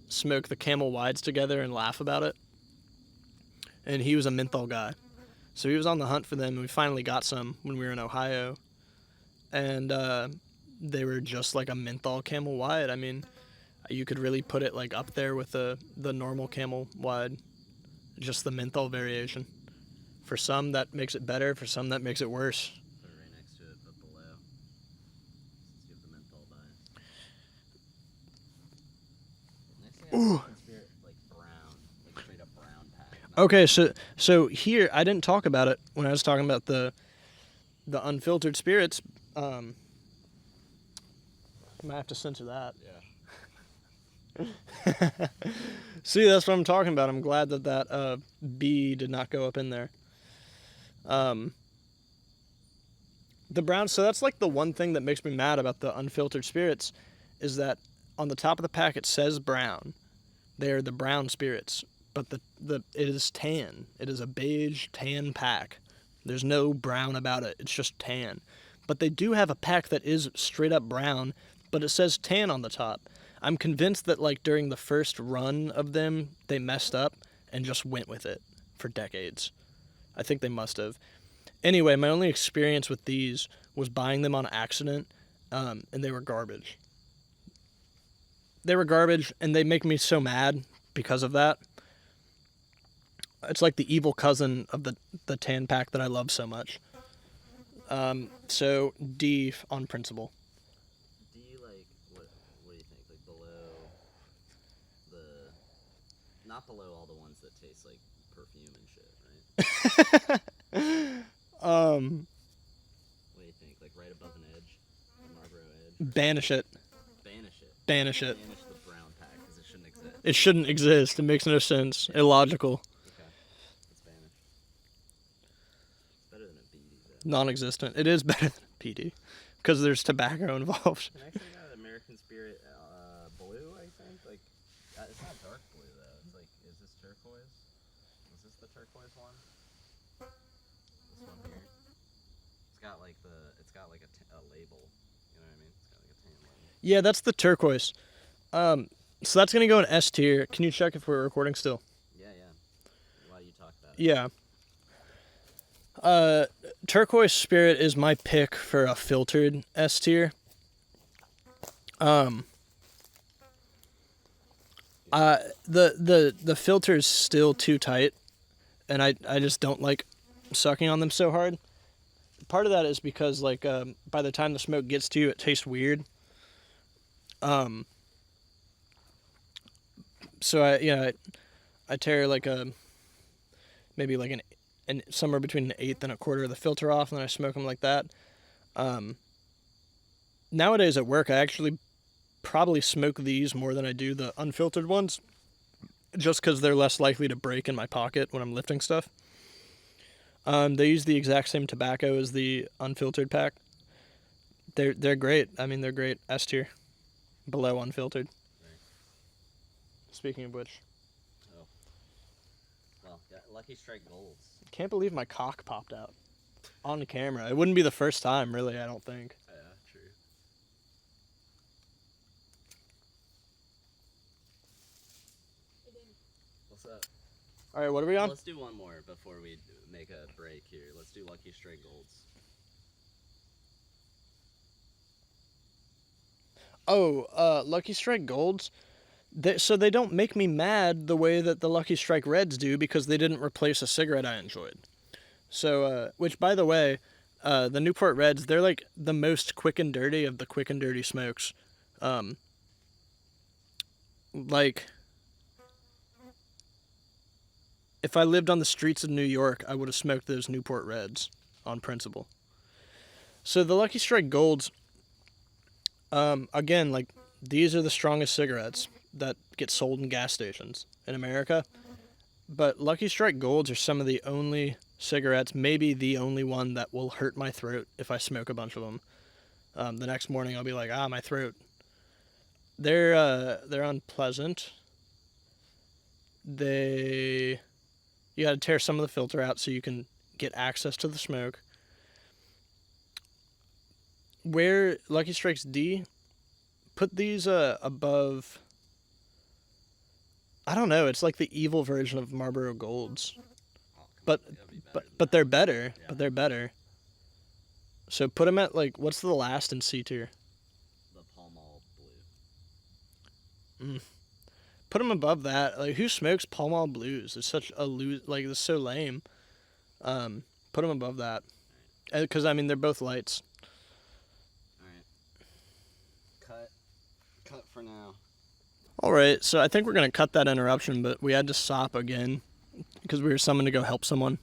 smoke the Camel Wides together and laugh about it. And he was a menthol guy, so he was on the hunt for them. And we finally got some when we were in Ohio, and they were just like a menthol Camel Wide. I mean, you could really put it like up there with the normal Camel Wide, just the menthol variation. For some, that makes it better. For some, that makes it worse. Put it right next to it, but below. Since you have the menthol bias. Next thing I have is Spirit, like brown, like straight up brown pack. Okay, so here I didn't talk about it when I was talking about the unfiltered spirits. I might have to censor that. Yeah. See, that's what I'm talking about. I'm glad that B did not go up in there. The brown, so that's like the one thing that makes me mad about the unfiltered spirits, is that on the top of the pack it says brown. They are the brown spirits, but it is tan. It is a beige tan pack. There's no brown about it. It's just tan. But they do have a pack that is straight up brown, but it says tan on the top. I'm convinced that like during the first run of them, they messed up and just went with it for decades. I think they must have. Anyway, my only experience with these was buying them on accident, and they were garbage. They were garbage, and they make me so mad because of that. It's like the evil cousin of the tan pack that I love so much. So D on principle. Do you like what do you think? Like below the, not below all the ones that Um, What do you think? Like right above an edge? A Marlboro edge? banish it. Banish it. Banish it. Banish the brown pack because it shouldn't exist. It shouldn't exist. It makes no sense. Illogical. Okay. It's banished. It's better than a BD though. Non-existent. It is better than a PD. Because there's tobacco involved. Can I actually got American Spirit blue, I think? Like, it's not dark blue though. It's like, is this turquoise? Is this the turquoise one? This one here? It's got like a label. You know what I mean? It's got like a tan label. Yeah, that's the turquoise. So that's going to go in S tier. Can you check if we're recording still? Yeah. While you talk about it. Yeah. Turquoise Spirit is my pick for a filtered S tier. The filter is still too tight, and I just don't like sucking on them so hard. Part of that is because like by the time the smoke gets to you, it tastes weird. So I tear like maybe like an somewhere between an eighth and a quarter of the filter off, and then I smoke them like that. Nowadays at work, I actually probably smoke these more than I do the unfiltered ones, just because they're less likely to break in my pocket when I'm lifting stuff. They use the exact same tobacco as the unfiltered pack. They're great. I mean, they're great S tier, below unfiltered. Right. Speaking of which, Oh. Well, yeah, Lucky Strike Golds. can't believe my cock popped out on the camera. It wouldn't be the first time, really. I don't think. Yeah, true. What's up? All right, what are we on? Let's do one more before we make a break here. Let's do Lucky Strike Golds. Oh, Lucky Strike Golds. So they don't make me mad the way that the Lucky Strike Reds do because they didn't replace a cigarette I enjoyed. So, which by the way, the Newport Reds, they're like the most quick and dirty of the quick and dirty smokes. Like, if I lived on the streets of New York, I would have smoked those Newport Reds on principle. So the Lucky Strike Golds, again, like, these are the strongest cigarettes that get sold in gas stations in America. But Lucky Strike Golds are some of the only cigarettes, maybe the only one that will hurt my throat if I smoke a bunch of them. The next morning I'll be like, my throat. They're unpleasant. You gotta tear some of the filter out so you can get access to the smoke. Where Lucky Strikes D, put these above, I don't know, it's like the evil version of Marlboro Golds. Oh, But they're better. Yeah. But they're better. So put them at, like, what's the last in C tier? The Pall Mall Blue. Put them above that. Like, who smokes Pall Mall Blues? It's such a like, it's so lame. Put them above that. Because, I mean, they're both lights. Alright. Cut for now. Alright, so I think we're going to cut that interruption, but we had to stop again because we were summoned to go help someone.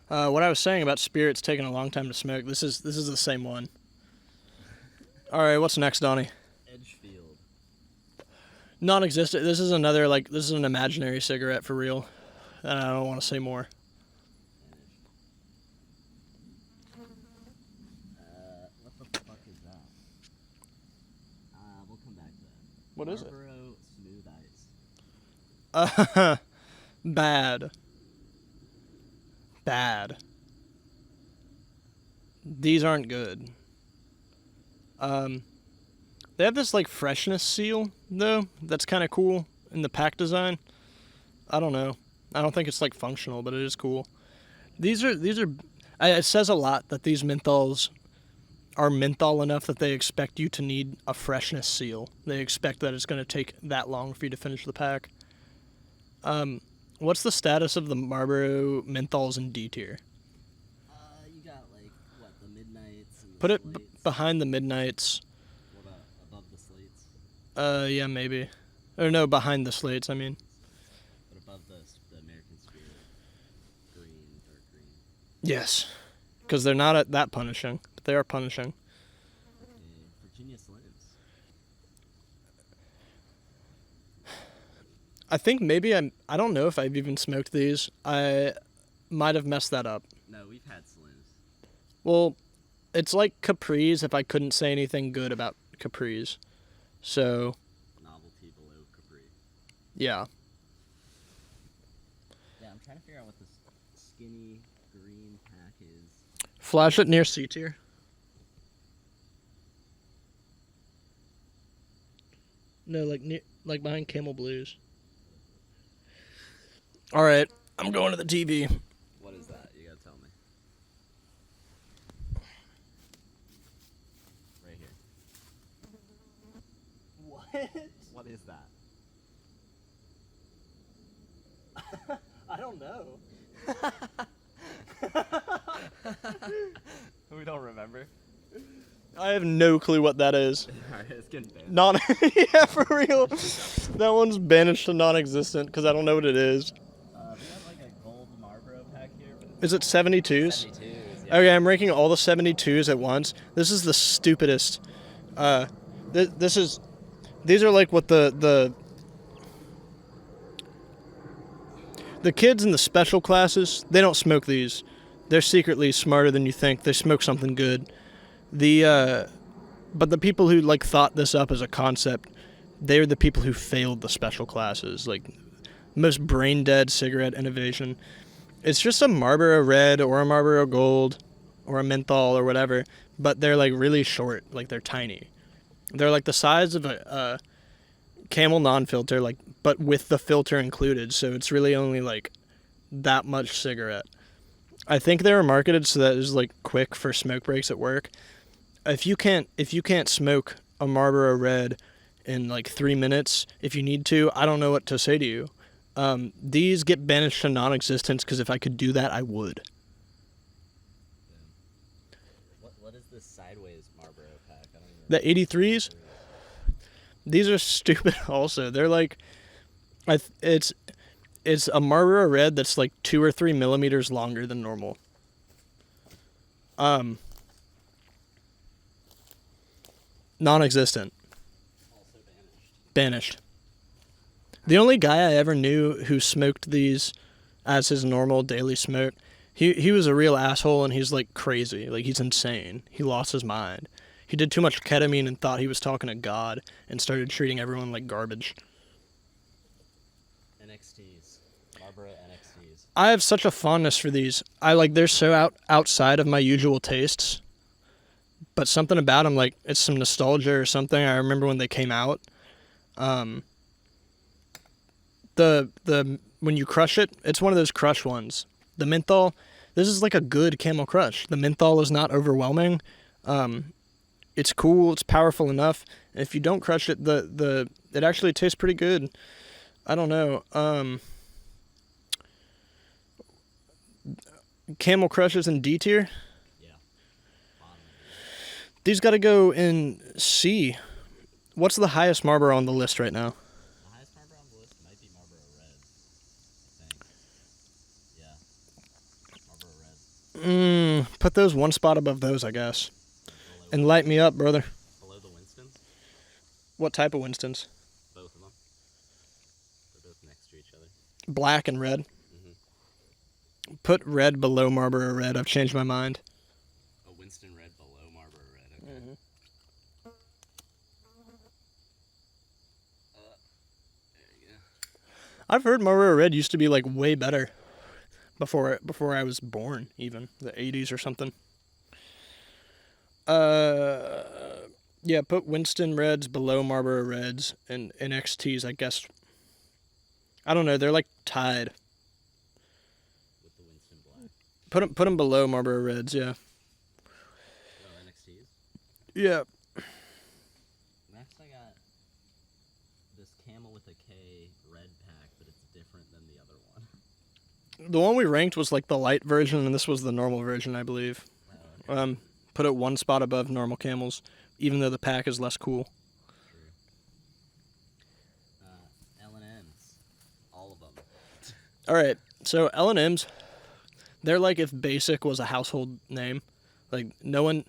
What I was saying about Spirit's taking a long time to smoke, this is the same one. Alright, what's next, Donnie? Edgefield. Non-existent. This is another, like, this is an imaginary cigarette for real. And I don't want to say more. What the fuck is that? We'll come back to that. What is it? Marlboro Smooth Ice. Bad. These aren't good. They have this, like, freshness seal, though, that's kind of cool in the pack design. I don't know. I don't think it's, like, functional, but it is cool. These are, it says a lot that these menthols are menthol enough that they expect you to need a freshness seal. They expect that it's going to take that long for you to finish the pack. What's the status of the Marlboro menthols in D tier? You got, like, what, the Midnights and the Put it Slates? behind the Midnights. What about above the Slates? Yeah, maybe. Or no, behind the slates, I mean. What above the American Spirit? Yes, because they're not that punishing, but they are punishing. Virginia Slims. I think maybe I don't know if I've even smoked these. I might have messed that up. No, we've had Slims. Well, it's like Capri's if I couldn't say anything good about Capri's. So, Novelty below Capri. yeah. Yeah, I'm trying to figure out what this skinny green pack is. Flash it near C tier. No, like behind Camel Blues. All right, I'm going to the TV. What is that? You gotta tell me. Right here. What? What is that? I don't know. We don't remember. I have no clue what that is. Alright, it's getting banned. Yeah, for real. That one's banished to non-existent because I don't know what it is. We have like a gold Marlboro pack here. Is it 72s? 72s, yeah. Okay, I'm ranking all the 72s at once. This is the stupidest. These are like what the kids in the special classes, they don't smoke these. They're secretly smarter than you think. They smoke something good. But the people who like thought this up as a concept, they're the people who failed the special classes. Like most brain dead cigarette innovation. It's just a Marlboro Red or a Marlboro Gold or a menthol or whatever, but they're like really short, like they're tiny. They're like the size of a Camel non-filter, like, but with the filter included, so it's really only like that much cigarette. I think they were marketed so that it's like quick for smoke breaks at work. If you can't smoke a Marlboro Red in like 3 minutes, if you need to, I don't know what to say to you. These get banished to non-existence because if I could do that, I would. What is this sideways Marlboro pack? I don't even The 83s, these are stupid. Also, they're like, it's a Marlboro Red that's like 2 or 3 millimeters longer than normal. Non-existent. Also Banished. The only guy I ever knew who smoked these as his normal daily smoke, he was a real asshole and he's like crazy. Like he's insane. He lost his mind. He did too much ketamine and thought he was talking to God and started treating everyone like garbage. NXTs. Marlboro NXTs. I have such a fondness for these. They're so outside of my usual tastes. But something about them, like it's some nostalgia or something. I remember when they came out. The when you crush it, it's one of those crush ones. The menthol, this is like a good Camel Crush. The menthol is not overwhelming. It's cool. It's powerful enough. And if you don't crush it, it actually tastes pretty good. I don't know. Camel Crushes in D tier. Yeah. Bottom. These got to go in C. What's the highest Marlboro on the list right now? The highest Marlboro on the list might be Marlboro Red. I think. Yeah. Marlboro Red. Put those one spot above those, I guess. Below And light me up, brother. Below the Winstons? What type of Winston's? Both of them. They're both next to each other. Black and red. Mm-hmm. Put red below Marlboro Red. I've changed my mind. A Winston Red below Marlboro Red. Okay. Mm-hmm. There you go. I've heard Marlboro Red used to be like way better before I was born, even the 80s or something. Yeah, put Winston Reds below Marlboro Reds and NXTs, I guess. I don't know, they're like tied. With the Winston Black. Put them below Marlboro Reds, yeah. Oh, NXTs? Yeah. Next I got this Camel with a K red pack, but it's different than the other one. The one we ranked was like the light version, and this was the normal version, I believe. Oh, okay. Put it one spot above normal Camels, even though the pack is less cool. True. L&M's. All of them. All right, so L&M's, They're like if Basic was a household name. Like no one.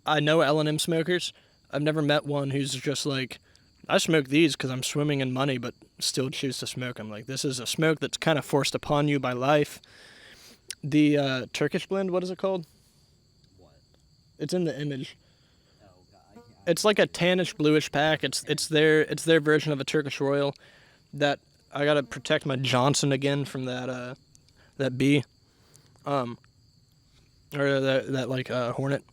I know L&M smokers. I've never met one who's just like, I smoke these because I'm swimming in money, but still choose to smoke them. Like this is a smoke that's kind of forced upon you by life. The Turkish blend, what is it called? What? It's in the image. Oh God. It's like a tannish bluish pack. It's their version of a Turkish Royal. That I gotta protect my Johnson again from that bee, or that hornet.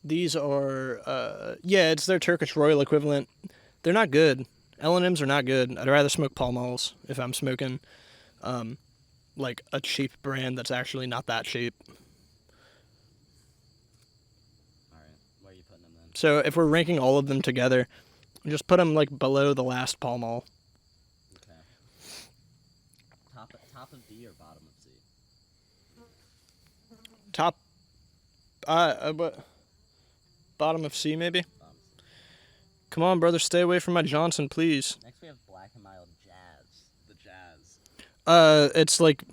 These are it's their Turkish Royal equivalent. They're not good. L&Ms are not good. I'd rather smoke Pall Malls if I'm smoking like a cheap brand that's actually not that cheap. All right, where are you putting them then? So if we're ranking all of them together, just put them like below the last Pall Mall. Okay. Top of D or bottom of C? Top, what? Bottom of C maybe. Bottom of C. Come on, brother, stay away from my Johnson, please. Next we have Black and Mild Jazz. The Jazz. It's like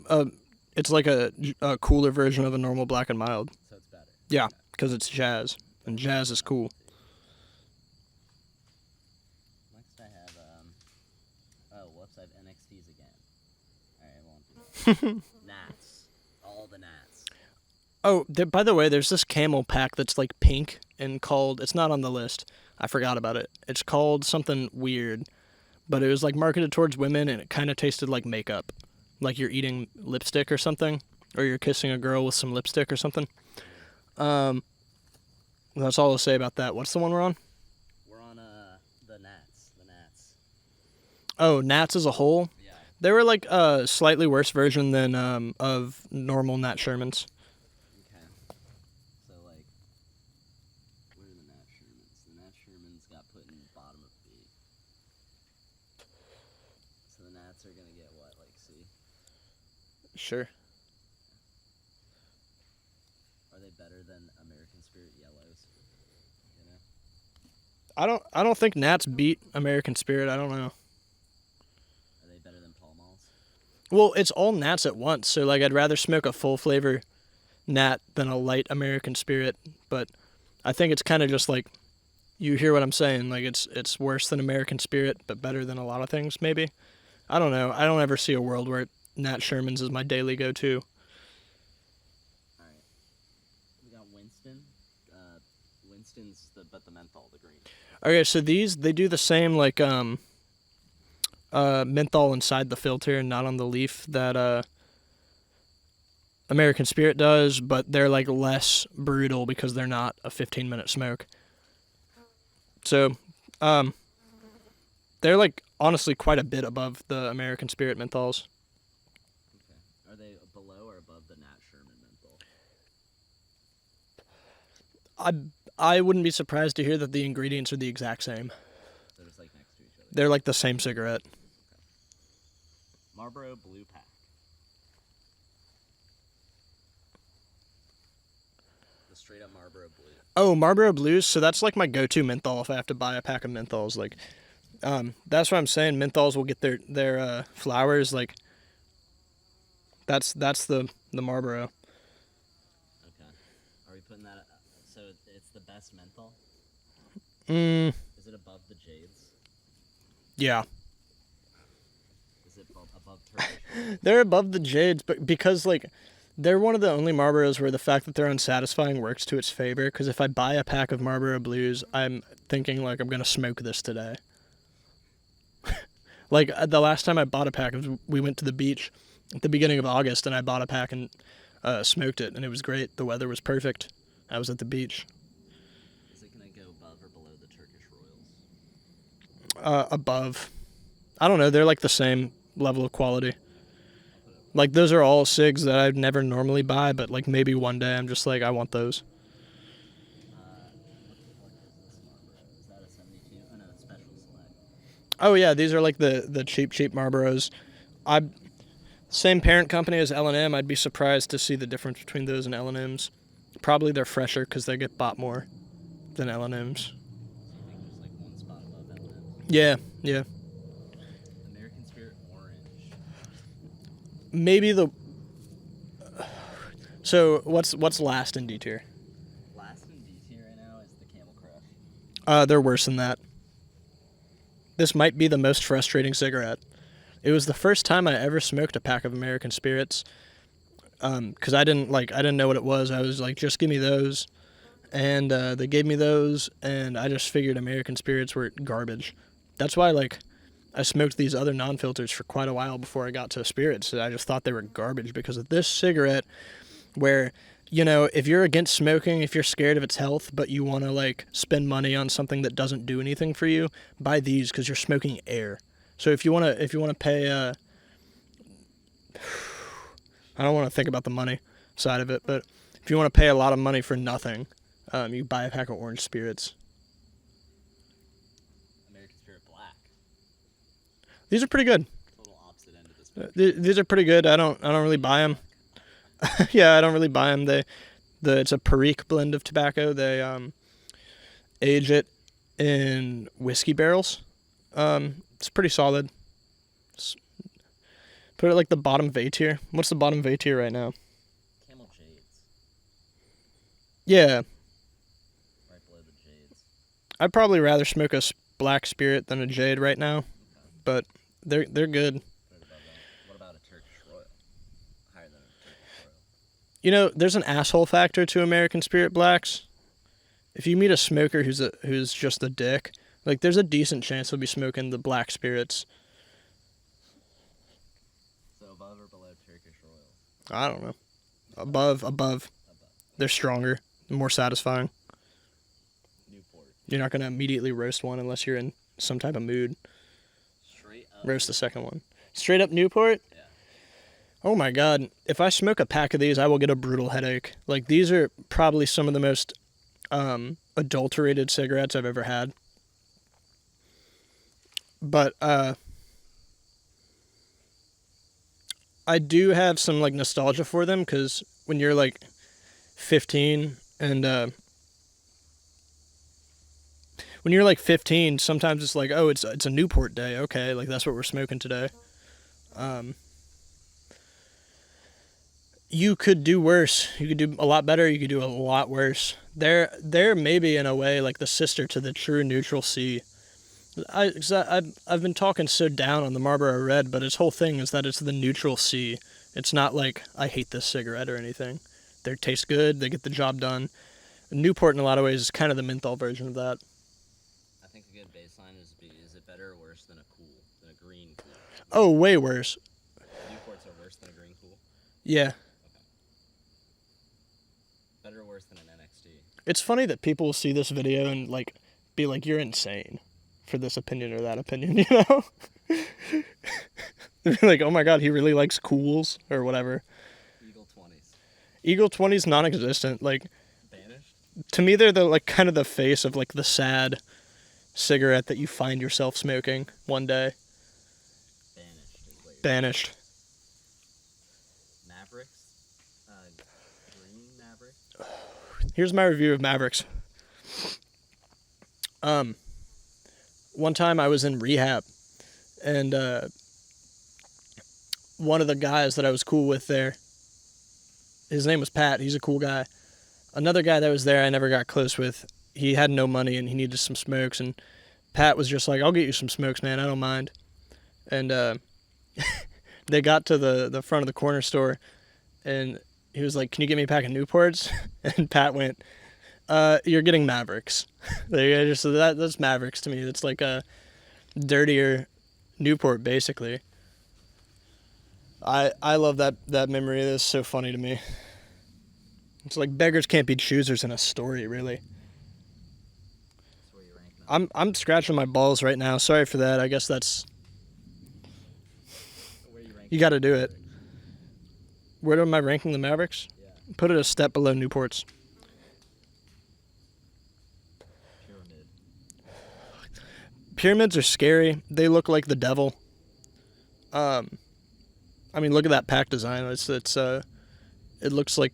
a cooler version of a normal Black and Mild. So it's better. Yeah, because it's jazz, and jazz is cool. Next I have whoops, I have NXTs again. Alright, I won't do that. Nats. All the Nats. Oh, by the way, there's this Camel pack that's like pink and called. It's not on the list. I forgot about it. It's called something weird, but it was like marketed towards women, and it kind of tasted like makeup, like you're eating lipstick or something, or you're kissing a girl with some lipstick or something. That's all I'll say about that. What's the one we're on? We're on the Nats. The Nats. Oh, Nats as a whole. Yeah. They were like a slightly worse version than of normal Nat Shermans. Okay. So like, where are the Nat Shermans? The Nat Shermans got put in bottom of B. So the Nats are gonna get what, like C? Sure. Are they better than American Spirit Yellows? You know? I don't think Nats beat American Spirit. I don't know. Are they better than Pall Malls? Well, it's all Nats at once, so like I'd rather smoke a full flavor Nat than a light American Spirit. But I think it's kind of just like, you hear what I'm saying. Like it's worse than American Spirit, but better than a lot of things. Maybe. I don't know. I don't ever see a world where Nat Sherman's is my daily go-to. Alright. We got Winston. Winston's the menthol, the green. Okay, so these they do the same like menthol inside the filter and not on the leaf that American Spirit does, but they're like less brutal because they're not a 15-minute smoke. So, they're like honestly quite a bit above the American Spirit menthols. Okay. Are they below or above the Nat Sherman menthol? I wouldn't be surprised to hear that the ingredients are the exact same. They're just like next to each other. They're like the same cigarette. Marlboro Blue Pack. The straight up Marlboro Blue. Oh, Marlboro Blues. So that's like my go-to menthol if I have to buy a pack of menthols. Like, that's what I'm saying. Menthols will get their flowers. Like, that's the Marlboro. Okay. Are we putting that? So it's the best menthol. Is it above the Jades? Yeah. Is it above Turkish? They're above the Jades, but because like they're one of the only Marlboros where the fact that they're unsatisfying works to its favor. Because if I buy a pack of Marlboro Blues, I'm thinking like I'm gonna smoke this today. Like the last time I bought a pack, we went to the beach at the beginning of August, and I bought a pack and smoked it, and it was great. The weather was perfect. I was at the beach. Is it gonna go above or below the Turkish Royals? Above. I don't know. They're like the same level of quality. Like those are all cigs that I'd never normally buy, but like maybe one day I'm just like I want those. What is this Marlboro? Is that a 72? Oh no, it's Special Select. Oh yeah, these are like the cheap Marlboros. Same parent company as L&M. I'd be surprised to see the difference between those and L&Ms. Probably they're fresher because they get bought more than L&Ms. So you think there's like one spot above L&M? Yeah. American Spirit Orange. Maybe So what's last in D tier? Last in D tier right now is the Camel Crush. They're worse than that. This might be the most frustrating cigarette. It was the first time I ever smoked a pack of American Spirits. Because I didn't know what it was. I was like, just give me those. And they gave me those, and I just figured American Spirits were garbage. That's why, like, I smoked these other non-filters for quite a while before I got to Spirits. I just thought they were garbage because of this cigarette where, you know, if you're against smoking, if you're scared of its health, but you want to, like, spend money on something that doesn't do anything for you, buy these because you're smoking air. So if you want to pay, I don't want to think about the money side of it, but if you want to pay a lot of money for nothing, you buy a pack of Orange Spirits. American Spirit Black. These are pretty good. Total opposite end of this. These are pretty good. I don't really buy them. Yeah, I don't really buy them. It's a Perique blend of tobacco. They age it in whiskey barrels. It's pretty solid. Put it like the bottom V tier. What's the bottom V tier right now? Camel Jades. Yeah, Right below the Jades. I'd probably rather smoke a black Spirit than a Jade right now, Okay. but they're good. Right above that. What about a Turkish Royal? Higher than a Turkish Royal. You know, there's an asshole factor to American Spirit Blacks. If you meet a smoker who's just a dick, like there's a decent chance he'll be smoking the black Spirits. So above or below Turkish Royals? I don't know. Above. Above. They're stronger, more satisfying. Newport. You're not gonna immediately roast one unless you're in some type of mood. Straight up. Roast the second one. Straight up Newport? Yeah. Oh my god. If I smoke a pack of these, I will get a brutal headache. Like, these are probably some of the most adulterated cigarettes I've ever had. But I do have some like nostalgia for them because when you're like 15 and when you're like 15, sometimes it's like, oh, it's a Newport day. Okay, like that's what we're smoking today. You could do worse. You could do a lot better. You could do a lot worse. They're maybe in a way like the sister to the true neutral C. I've been talking so down on the Marlboro Red, but its whole thing is that it's the neutral C. It's not like I hate this cigarette or anything. They taste good. They get the job done. Newport in a lot of ways is kind of the menthol version of that. I think a good baseline is it better or worse than a green cool? Oh, way worse. Newports are worse than a green cool? Yeah. Better or worse than an NXT? It's funny that people will see this video and like be like, you're insane for this opinion or that opinion, you know? They're like, oh my god, he really likes cools or whatever. Eagle 20s. Eagle 20's non-existent. Like, Banished? to me, they're the like kind of the face of like the sad cigarette that you find yourself smoking one day. Banished is what you're Banished. Mavericks? Green Maverick? Here's my review of Mavericks. One time I was in rehab, and one of the guys that I was cool with there, his name was Pat. He's a cool guy. Another guy that was there I never got close with, he had no money and he needed some smokes, and Pat was just like, I'll get you some smokes, man. I don't mind. And they got to the front of the corner store, and he was like, can you get me a pack of Newports? And Pat went, you're getting Mavericks. There you go. So that's Mavericks to me. It's like a dirtier Newport, basically. I love that memory. That's so funny to me. It's like beggars can't be choosers in a story, really. That's where you rank now. I'm scratching my balls right now. Sorry for that. I guess that's, Where you rank you got to do it. Where am I ranking the Mavericks? Yeah. Put it a step below Newports. Pyramid. Pyramids are scary. They look like the devil. I mean, look at that pack design. It looks like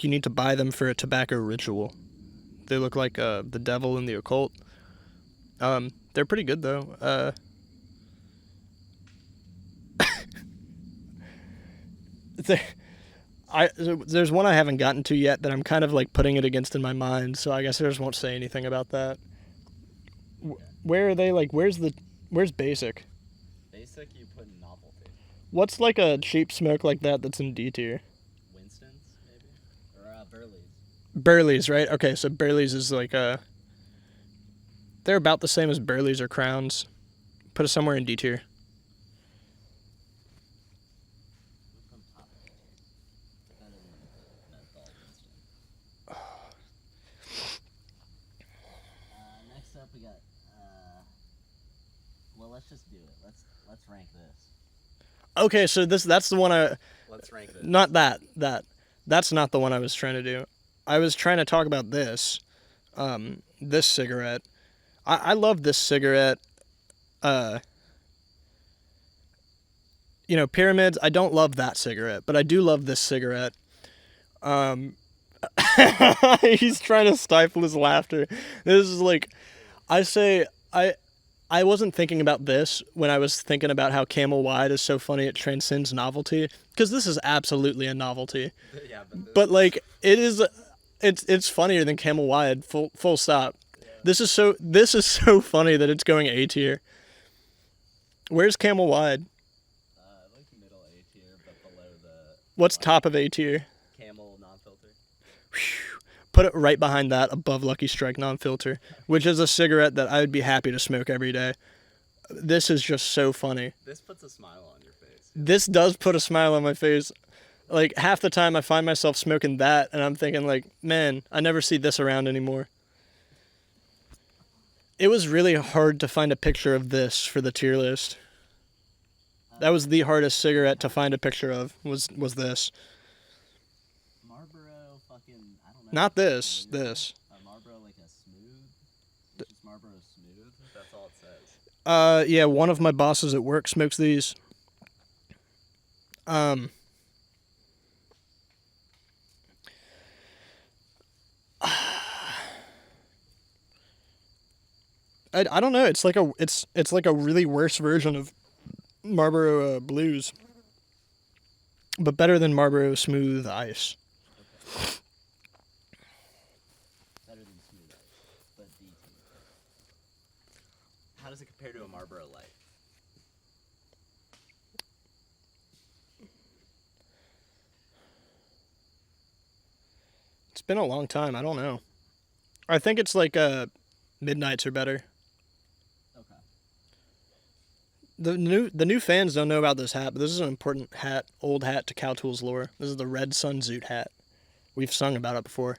you need to buy them for a tobacco ritual. They look like the devil and the occult. They're pretty good though. There's one I haven't gotten to yet that I'm kind of like putting it against in my mind, so I guess I just won't say anything about that. Where are they? Like, where's basic? Basic, you put in novelty. What's like a cheap smoke like that that's in D tier? Winston's, maybe? Or Burley's. Burley's, right? Okay, so Burley's is like they're about the same as Burley's or Crowns. Put it somewhere in D tier. From top of it. Better than menthol Winston. Next up we got, well, let's just do it. Let's rank this. Okay, so that's the one Let's rank this. not that. That's not the one I was trying to do. I was trying to talk about this. This cigarette. I love this cigarette. Pyramids, I don't love that cigarette, but I do love this cigarette. He's trying to stifle his laughter. This is like, I wasn't thinking about this when I was thinking about how Camel Wide is so funny it transcends novelty, because this is absolutely a novelty. Yeah, But like, it's funnier than Camel Wide, full stop. Yeah. This is so funny that it's going A tier. Where's Camel Wide? Like middle A tier, but below the... What's top of A tier? Camel non-filter. Put it right behind that, above Lucky Strike non-filter, which is a cigarette that I would be happy to smoke every day. This is just so funny. This puts a smile on your face. This does put a smile on my face. Like, half the time I find myself smoking that, and I'm thinking, like, man, I never see this around anymore. It was really hard to find a picture of this for the tier list. That was the hardest cigarette to find a picture of, was this. Marlboro fucking, I don't know. Not this. Marlboro like a smooth? It's just Marlboro smooth? That's all it says. Yeah, one of my bosses at work smokes these. I don't know. It's like a really worse version of Marlboro Blues, but better than Marlboro Smooth Ice. Okay. Better than smooth ice, but D tier. How does it compare to a Marlboro Light? It's been a long time. I don't know. I think it's like Midnights are better. Okay. The new fans don't know about this hat, but this is an important hat, old hat to Cowtool's lore. This is the Red Sun Zoot hat. We've sung about it before.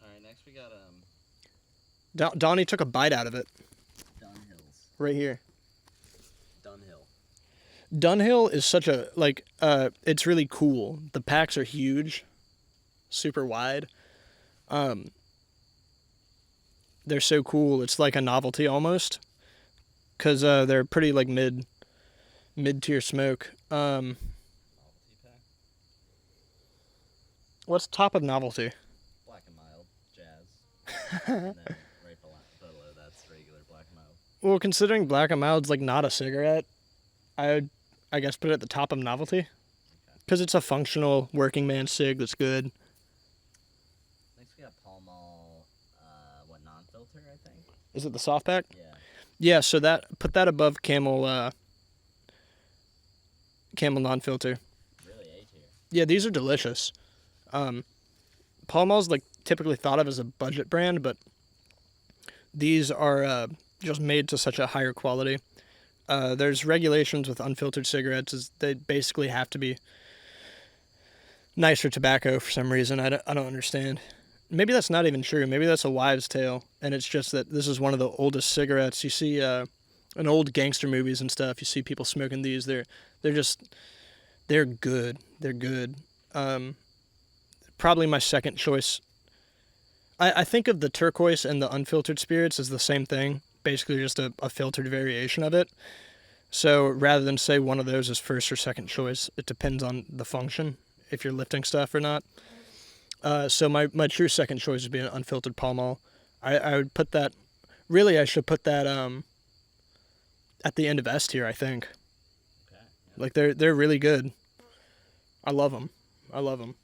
Alright, next we got Donnie took a bite out of it. Dunhills. Right here. Dunhill. Dunhill is such a, like, it's really cool. The packs are huge, super wide. They're so cool. It's like a novelty almost, because they're pretty like mid-tier smoke. Novelty pack. What's top of novelty? Black and mild. Jazz. And then right below that's regular black and mild. Well, considering Black and Mild's like not a cigarette, I would, I guess, put it at the top of novelty, because it's a functional working man cig that's good. Next we got Pall Mall, non-filter, I think? Is it the soft pack? Yeah. Yeah, so put that above Camel non-filter. Really A tier. Yeah, these are delicious. Pall Mall's like typically thought of as a budget brand, but these are just made to such a higher quality. There's regulations with unfiltered cigarettes, is they basically have to be nicer tobacco for some reason. I don't understand. Maybe that's not even true. Maybe that's a wives' tale, and it's just that this is one of the oldest cigarettes. You see in old gangster movies and stuff, you see people smoking these. They're good. They're good. Probably my second choice. I think of the turquoise and the unfiltered spirits as the same thing, basically just a filtered variation of it. So rather than say one of those is first or second choice, it depends on the function, if you're lifting stuff or not. So my true second choice would be an unfiltered Pall Mall. I would put that, really I should put that at the end of S tier, I think. Okay. Yeah. Like they're really good. I love them. I love them.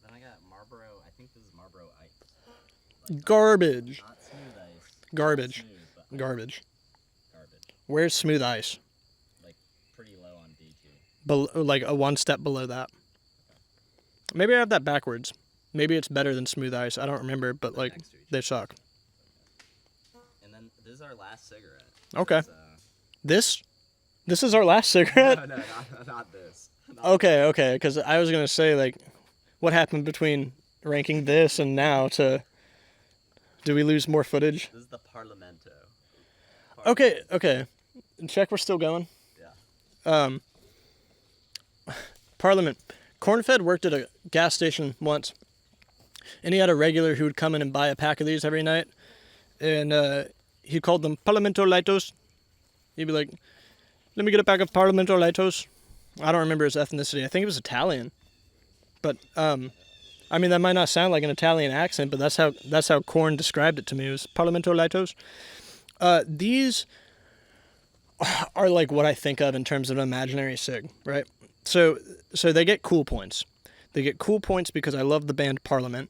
Then I got Marlboro. I think this is Marlboro Ice. Garbage. Not smooth ice. Garbage. Not smooth, but Garbage. garbage. Where's smooth ice? Like pretty low on B2. Like a one step below that. Maybe I have that backwards. Maybe it's better than smooth ice. I don't remember, but like Next to each they suck. And then this is our last cigarette. Okay. It's, This is our last cigarette. no, not this. Not Okay. Because I was gonna say like, what happened between ranking this and now to? Do we lose more footage? This is the Parlamento. Okay. Check. We're still going. Yeah. Parliament. Cornfed worked at a gas station once, and he had a regular who would come in and buy a pack of these every night, and he called them Parlamento Lightos. He'd be like, "Let me get a pack of Parlamento Lightos." I don't remember his ethnicity. I think he was Italian, but I mean that might not sound like an Italian accent, but that's how Korn described it to me. It was Parlamento Lightos. These are like what I think of in terms of an imaginary cig, right? So they get cool points. They get cool points because I love the band Parliament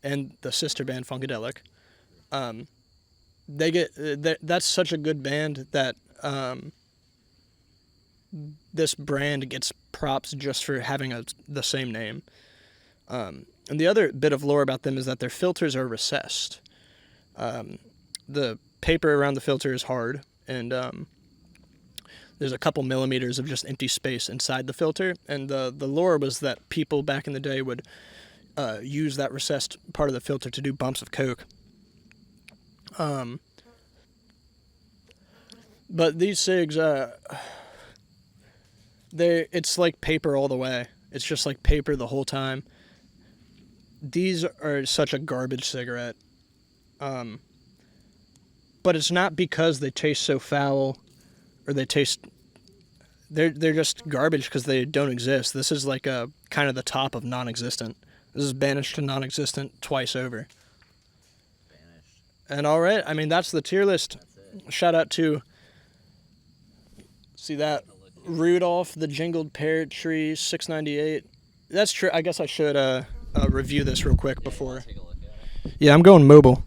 and the sister band Funkadelic. That's such a good band that this brand gets props just for having the same name. And the other bit of lore about them is that their filters are recessed. The paper around the filter is hard, and there's a couple millimeters of just empty space inside the filter. And the lore was that people back in the day would use that recessed part of the filter to do bumps of coke. But these cigs, it's like paper all the way. It's just like paper the whole time. These are such a garbage cigarette. But it's not because they taste so foul, or they're just garbage because they don't exist. This is like a kind of the top of non-existent. This is banished to non-existent twice over. Banished. And all right, I mean that's the tier list. That's it. Shout out to, see that, Rudolph the Jingled Pear Tree 698. That's true. I guess I should review this real quick before. Take a look at it. Yeah, I'm going mobile.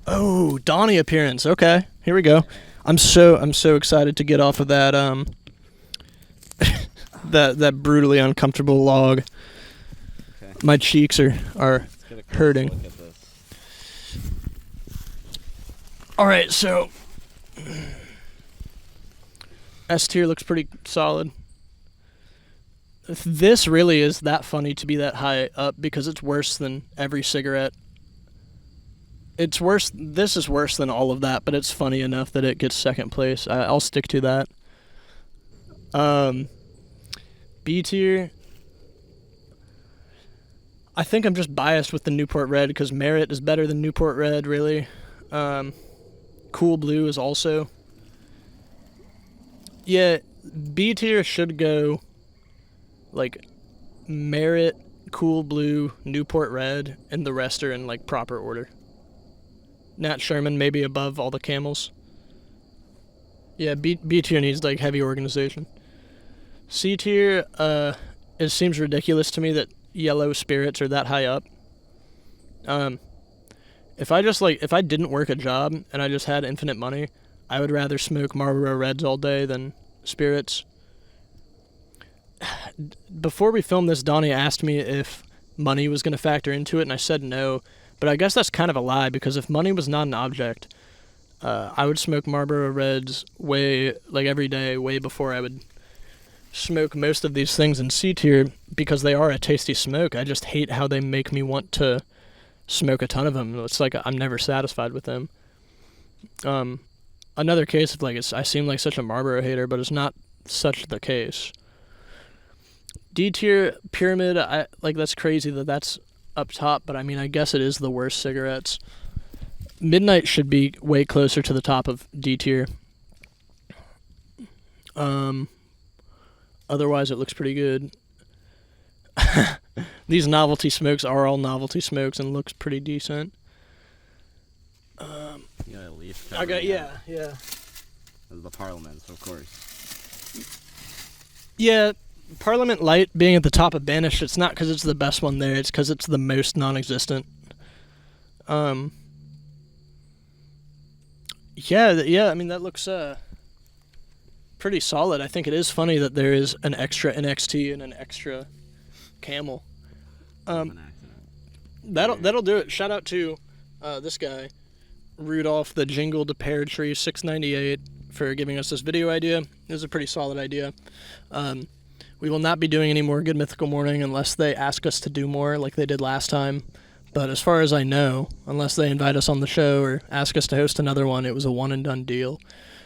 Oh, Donnie appearance. Okay, here we go. I'm so excited to get off of that that brutally uncomfortable log. Okay. My cheeks are Let's get a close hurting. look at this. All right, so S tier looks pretty solid. This really is that funny to be that high up because it's worse than every cigarette. It's worse. This is worse than all of that, but it's funny enough that it gets second place. I'll stick to that. B tier. I think I'm just biased with the Newport Red because Merit is better than Newport Red, really. Cool Blue is also. Yeah, B tier should go like Merit, Cool Blue, Newport Red, and the rest are in like proper order. Nat Sherman maybe above all the Camels. Yeah, B tier needs like heavy organization. C tier, it seems ridiculous to me that yellow spirits are that high up. If I didn't work a job and I just had infinite money, I would rather smoke Marlboro Reds all day than spirits. Before we filmed this, Donnie asked me if money was going to factor into it, and I said no. But I guess that's kind of a lie, because if money was not an object, I would smoke Marlboro Reds every day, way before I would smoke most of these things in C tier, because they are a tasty smoke. I just hate how they make me want to smoke a ton of them. It's like I'm never satisfied with them. Another case of I seem like such a Marlboro hater, but it's not such the case. D tier Pyramid, that's crazy that's up top, but I mean, I guess it is the worst cigarettes. Midnight should be way closer to the top of D tier. Otherwise, it looks pretty good. These novelty smokes are all novelty smokes and looks pretty decent. You got a leaf. I got, yeah. This is the Parliaments, of course. Yeah, Parliament Light being at the top of Banished, it's not because it's the best one there, it's because it's the most non-existent. Yeah, I mean, that looks pretty solid. I think it is funny that there is an extra NXT and an extra Camel. An accident. That'll do it. Shout out to this guy, Rudolph the Jingle to Pear Tree 698, for giving us this video idea. It was a pretty solid idea. We will not be doing any more Good Mythical Morning unless they ask us to do more like they did last time. But as far as I know, unless they invite us on the show or ask us to host another one, it was a one-and-done deal.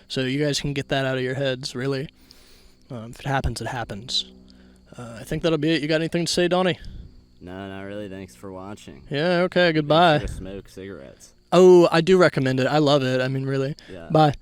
So you guys can get that out of your heads, really. If it happens, it happens. I think that'll be it. You got anything to say, Donnie? No, not really. Thanks for watching. Yeah, okay, goodbye. Make sure to smoke cigarettes. Oh, I do recommend it. I love it. I mean, really. Yeah. Bye.